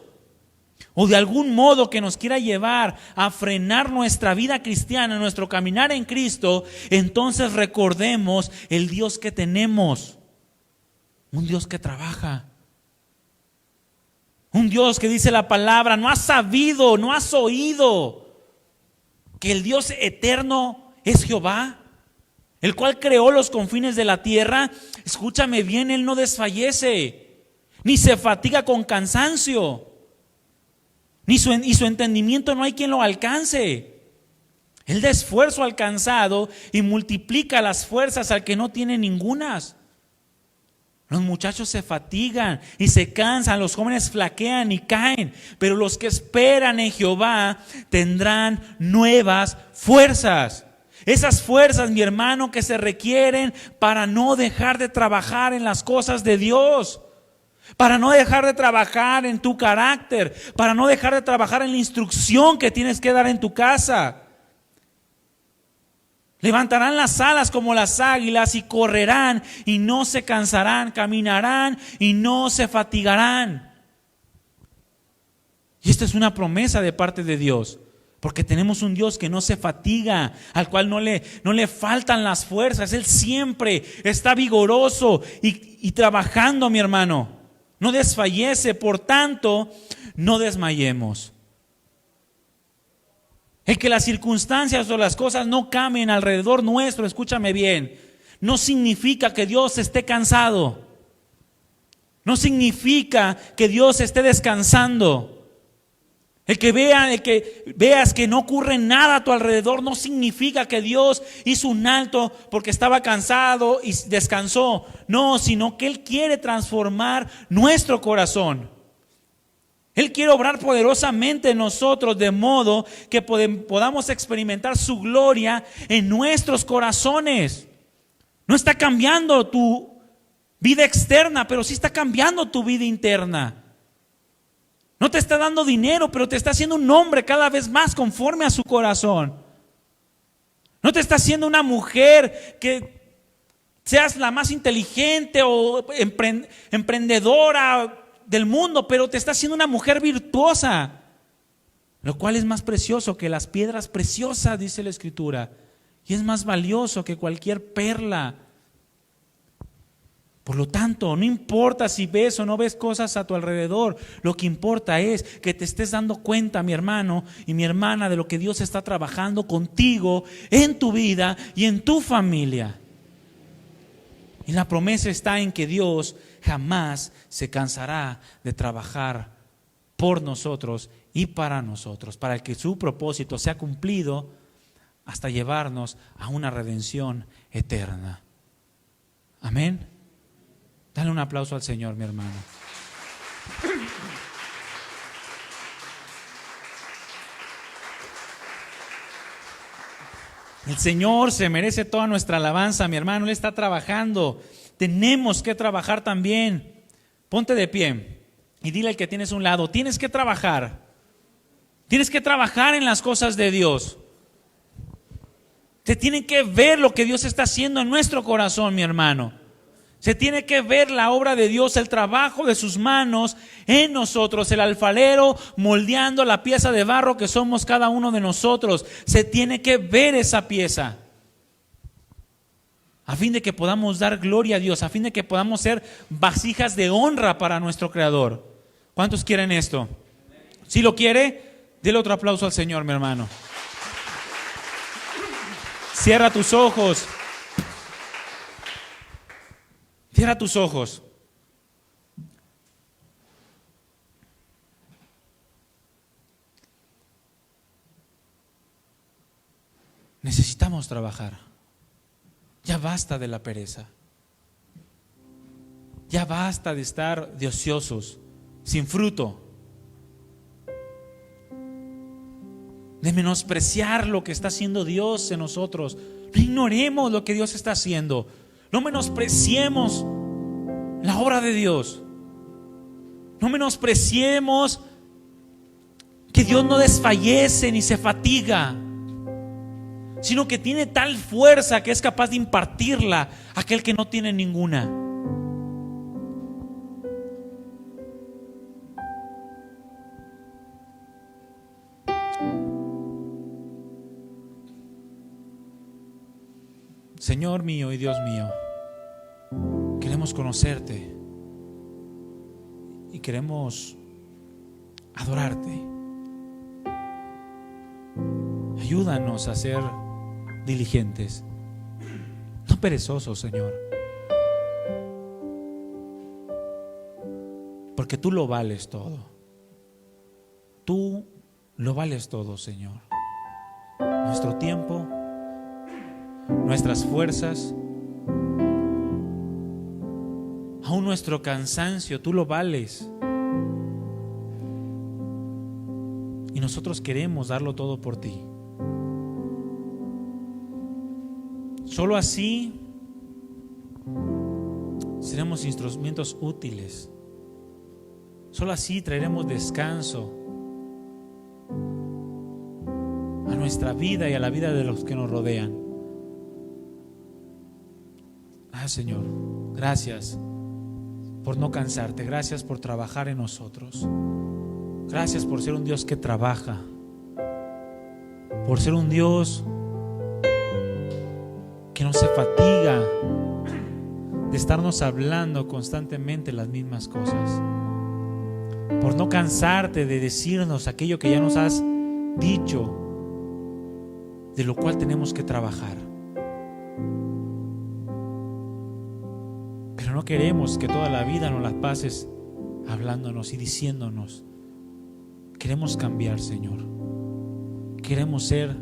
o de algún modo que nos quiera llevar a frenar nuestra vida cristiana, nuestro caminar en Cristo, entonces recordemos el Dios que tenemos, un Dios que trabaja. Un Dios que dice la palabra, no has sabido, no has oído que el Dios eterno es Jehová, el cual creó los confines de la tierra. Escúchame bien, Él no desfallece, ni se fatiga con cansancio, y su entendimiento no hay quien lo alcance. Él da esfuerzo al cansado y multiplica las fuerzas al que no tiene ningunas. Los muchachos se fatigan y se cansan, los jóvenes flaquean y caen, pero los que esperan en Jehová tendrán nuevas fuerzas. Esas fuerzas, mi hermano, que se requieren para no dejar de trabajar en las cosas de Dios, para no dejar de trabajar en tu carácter, para no dejar de trabajar en la instrucción que tienes que dar en tu casa. Levantarán las alas como las águilas y correrán y no se cansarán, caminarán y no se fatigarán. Y esta es una promesa de parte de Dios, porque tenemos un Dios que no se fatiga, al cual no le faltan las fuerzas. Él siempre está vigoroso y trabajando, mi hermano. No desfallece, por tanto, no desmayemos. El que las circunstancias o las cosas no cambien alrededor nuestro, escúchame bien, no significa que Dios esté cansado. No significa que Dios esté descansando. El que veas que no ocurre nada a tu alrededor no significa que Dios hizo un alto porque estaba cansado y descansó. No, sino que Él quiere transformar nuestro corazón. Él quiere obrar poderosamente en nosotros de modo que podamos experimentar su gloria en nuestros corazones. No está cambiando tu vida externa, pero sí está cambiando tu vida interna. No te está dando dinero, pero te está haciendo un hombre cada vez más conforme a su corazón. No te está haciendo una mujer que seas la más inteligente o emprendedora del mundo, pero te está haciendo una mujer virtuosa, lo cual es más precioso que las piedras preciosas, dice la Escritura, y es más valioso que cualquier perla. Por lo tanto, no importa si ves o no ves cosas a tu alrededor, lo que importa es que te estés dando cuenta, mi hermano y mi hermana, de lo que Dios está trabajando contigo, en tu vida y en tu familia. Y la promesa está en que Dios jamás se cansará de trabajar por nosotros y para nosotros, para que su propósito sea cumplido hasta llevarnos a una redención eterna. Amén. Dale un aplauso al Señor, mi hermano. El Señor se merece toda nuestra alabanza, mi hermano. Él está trabajando. Tenemos que trabajar también. Ponte de pie y dile al que tienes a un lado: tienes que trabajar. Tienes que trabajar en las cosas de Dios. Se tiene que ver lo que Dios está haciendo en nuestro corazón, mi hermano. Se tiene que ver la obra de Dios, el trabajo de sus manos en nosotros, el alfarero moldeando la pieza de barro que somos cada uno de nosotros. Se tiene que ver esa pieza, a fin de que podamos dar gloria a Dios, a fin de que podamos ser vasijas de honra para nuestro Creador. ¿Cuántos quieren esto? Si lo quiere, dile otro aplauso al Señor, mi hermano. Cierra tus ojos. Cierra tus ojos. Necesitamos trabajar. Ya basta de la pereza. Ya basta de estar de ociosos, sin fruto. De menospreciar lo que está haciendo Dios en nosotros. No ignoremos lo que Dios está haciendo. No menospreciemos la obra de Dios. No menospreciemos que Dios no desfallece ni se fatiga, sino que tiene tal fuerza que es capaz de impartirla a aquel que no tiene ninguna. Señor mío y Dios mío, queremos conocerte y queremos adorarte. Ayúdanos a ser diligentes, no perezosos, Señor, porque tú lo vales todo. Tú lo vales todo, Señor. Nuestro tiempo, nuestras fuerzas, aún nuestro cansancio, tú lo vales. Y nosotros queremos darlo todo por ti. Solo así seremos instrumentos útiles. Solo así traeremos descanso a nuestra vida y a la vida de los que nos rodean. Señor, gracias por no cansarte. Gracias por trabajar en nosotros. Gracias por ser un Dios que trabaja, por ser un Dios que no se fatiga de estarnos hablando constantemente las mismas cosas, por no cansarte de decirnos aquello que ya nos has dicho, de lo cual tenemos que trabajar. Pero no queremos que toda la vida nos la pases hablándonos y diciéndonos. Queremos cambiar, Señor. Queremos ser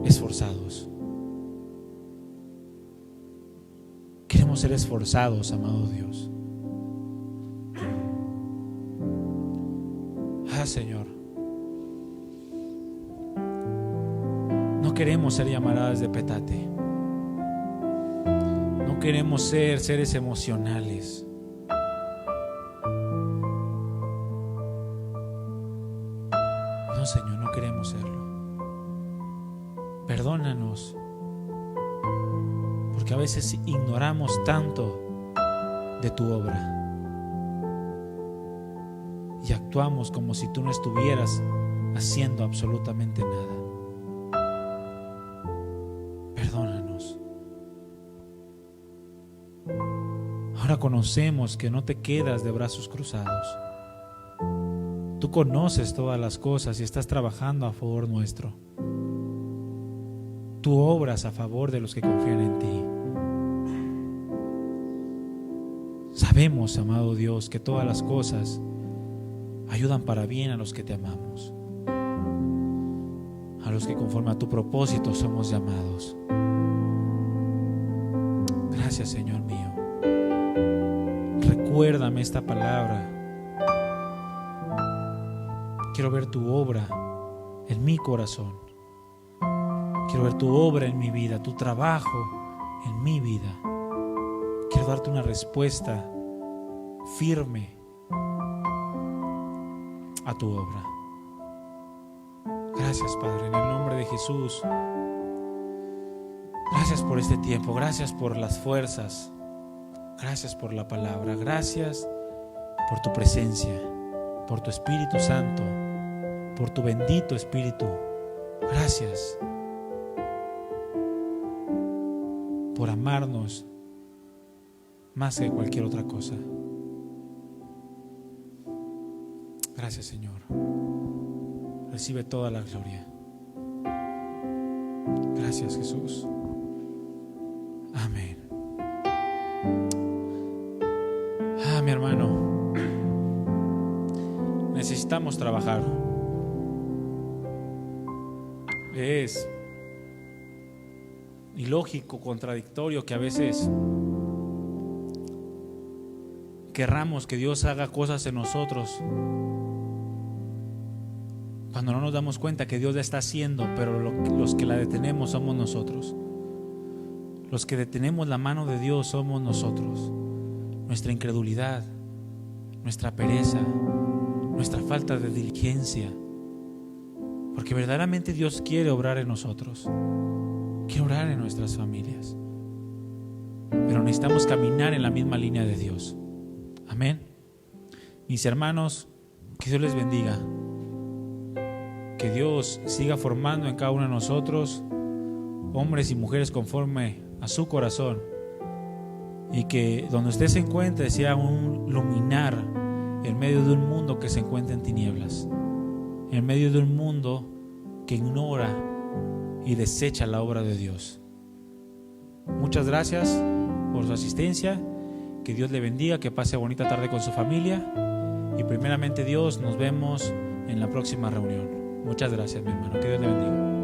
esforzados. Queremos ser esforzados, amado Dios. Señor, no queremos ser llamaradas de petate. No queremos ser seres emocionales. No, Señor, no queremos serlo. Perdónanos, porque a veces ignoramos tanto de tu obra y actuamos como si tú no estuvieras haciendo absolutamente nada. Perdónanos. Ahora conocemos que no te quedas de brazos cruzados. Tú conoces todas las cosas y estás trabajando a favor nuestro. Tú obras a favor de los que confían en ti. Sabemos, amado Dios, que todas las cosas ayudan para bien a los que te amamos, a los que conforme a tu propósito somos llamados. Gracias, Señor mío. Recuérdame esta palabra. Quiero ver tu obra en mi corazón. Quiero ver tu obra en mi vida, tu trabajo en mi vida. Quiero darte una respuesta firme a tu obra. Gracias, Padre, en el nombre de Jesús. Gracias por este tiempo, gracias por las fuerzas, gracias por la palabra, gracias por tu presencia, por tu Espíritu Santo, por tu bendito Espíritu. Gracias por amarnos más que cualquier otra cosa. Gracias, Señor. Recibe toda la gloria. Gracias, Jesús. Amén. Mi hermano, necesitamos trabajar. Es ilógico, contradictorio que a veces querramos que Dios haga cosas en nosotros cuando no nos damos cuenta que Dios la está haciendo, pero los que la detenemos somos nosotros. Los que detenemos la mano de Dios somos nosotros. Nuestra incredulidad, nuestra pereza, nuestra falta de diligencia. Porque verdaderamente Dios quiere obrar en nosotros, quiere obrar en nuestras familias, pero necesitamos caminar en la misma línea de Dios. Amén. Mis hermanos, que Dios les bendiga. Que Dios siga formando en cada uno de nosotros hombres y mujeres conforme a su corazón, y que donde usted se encuentre sea un luminar en medio de un mundo que se encuentra en tinieblas, en medio de un mundo que ignora y desecha la obra de Dios. Muchas gracias por su asistencia. Que Dios le bendiga, que pase bonita tarde con su familia, y primeramente Dios, nos vemos en la próxima reunión. Muchas gracias, mi hermano. Que Dios le bendiga.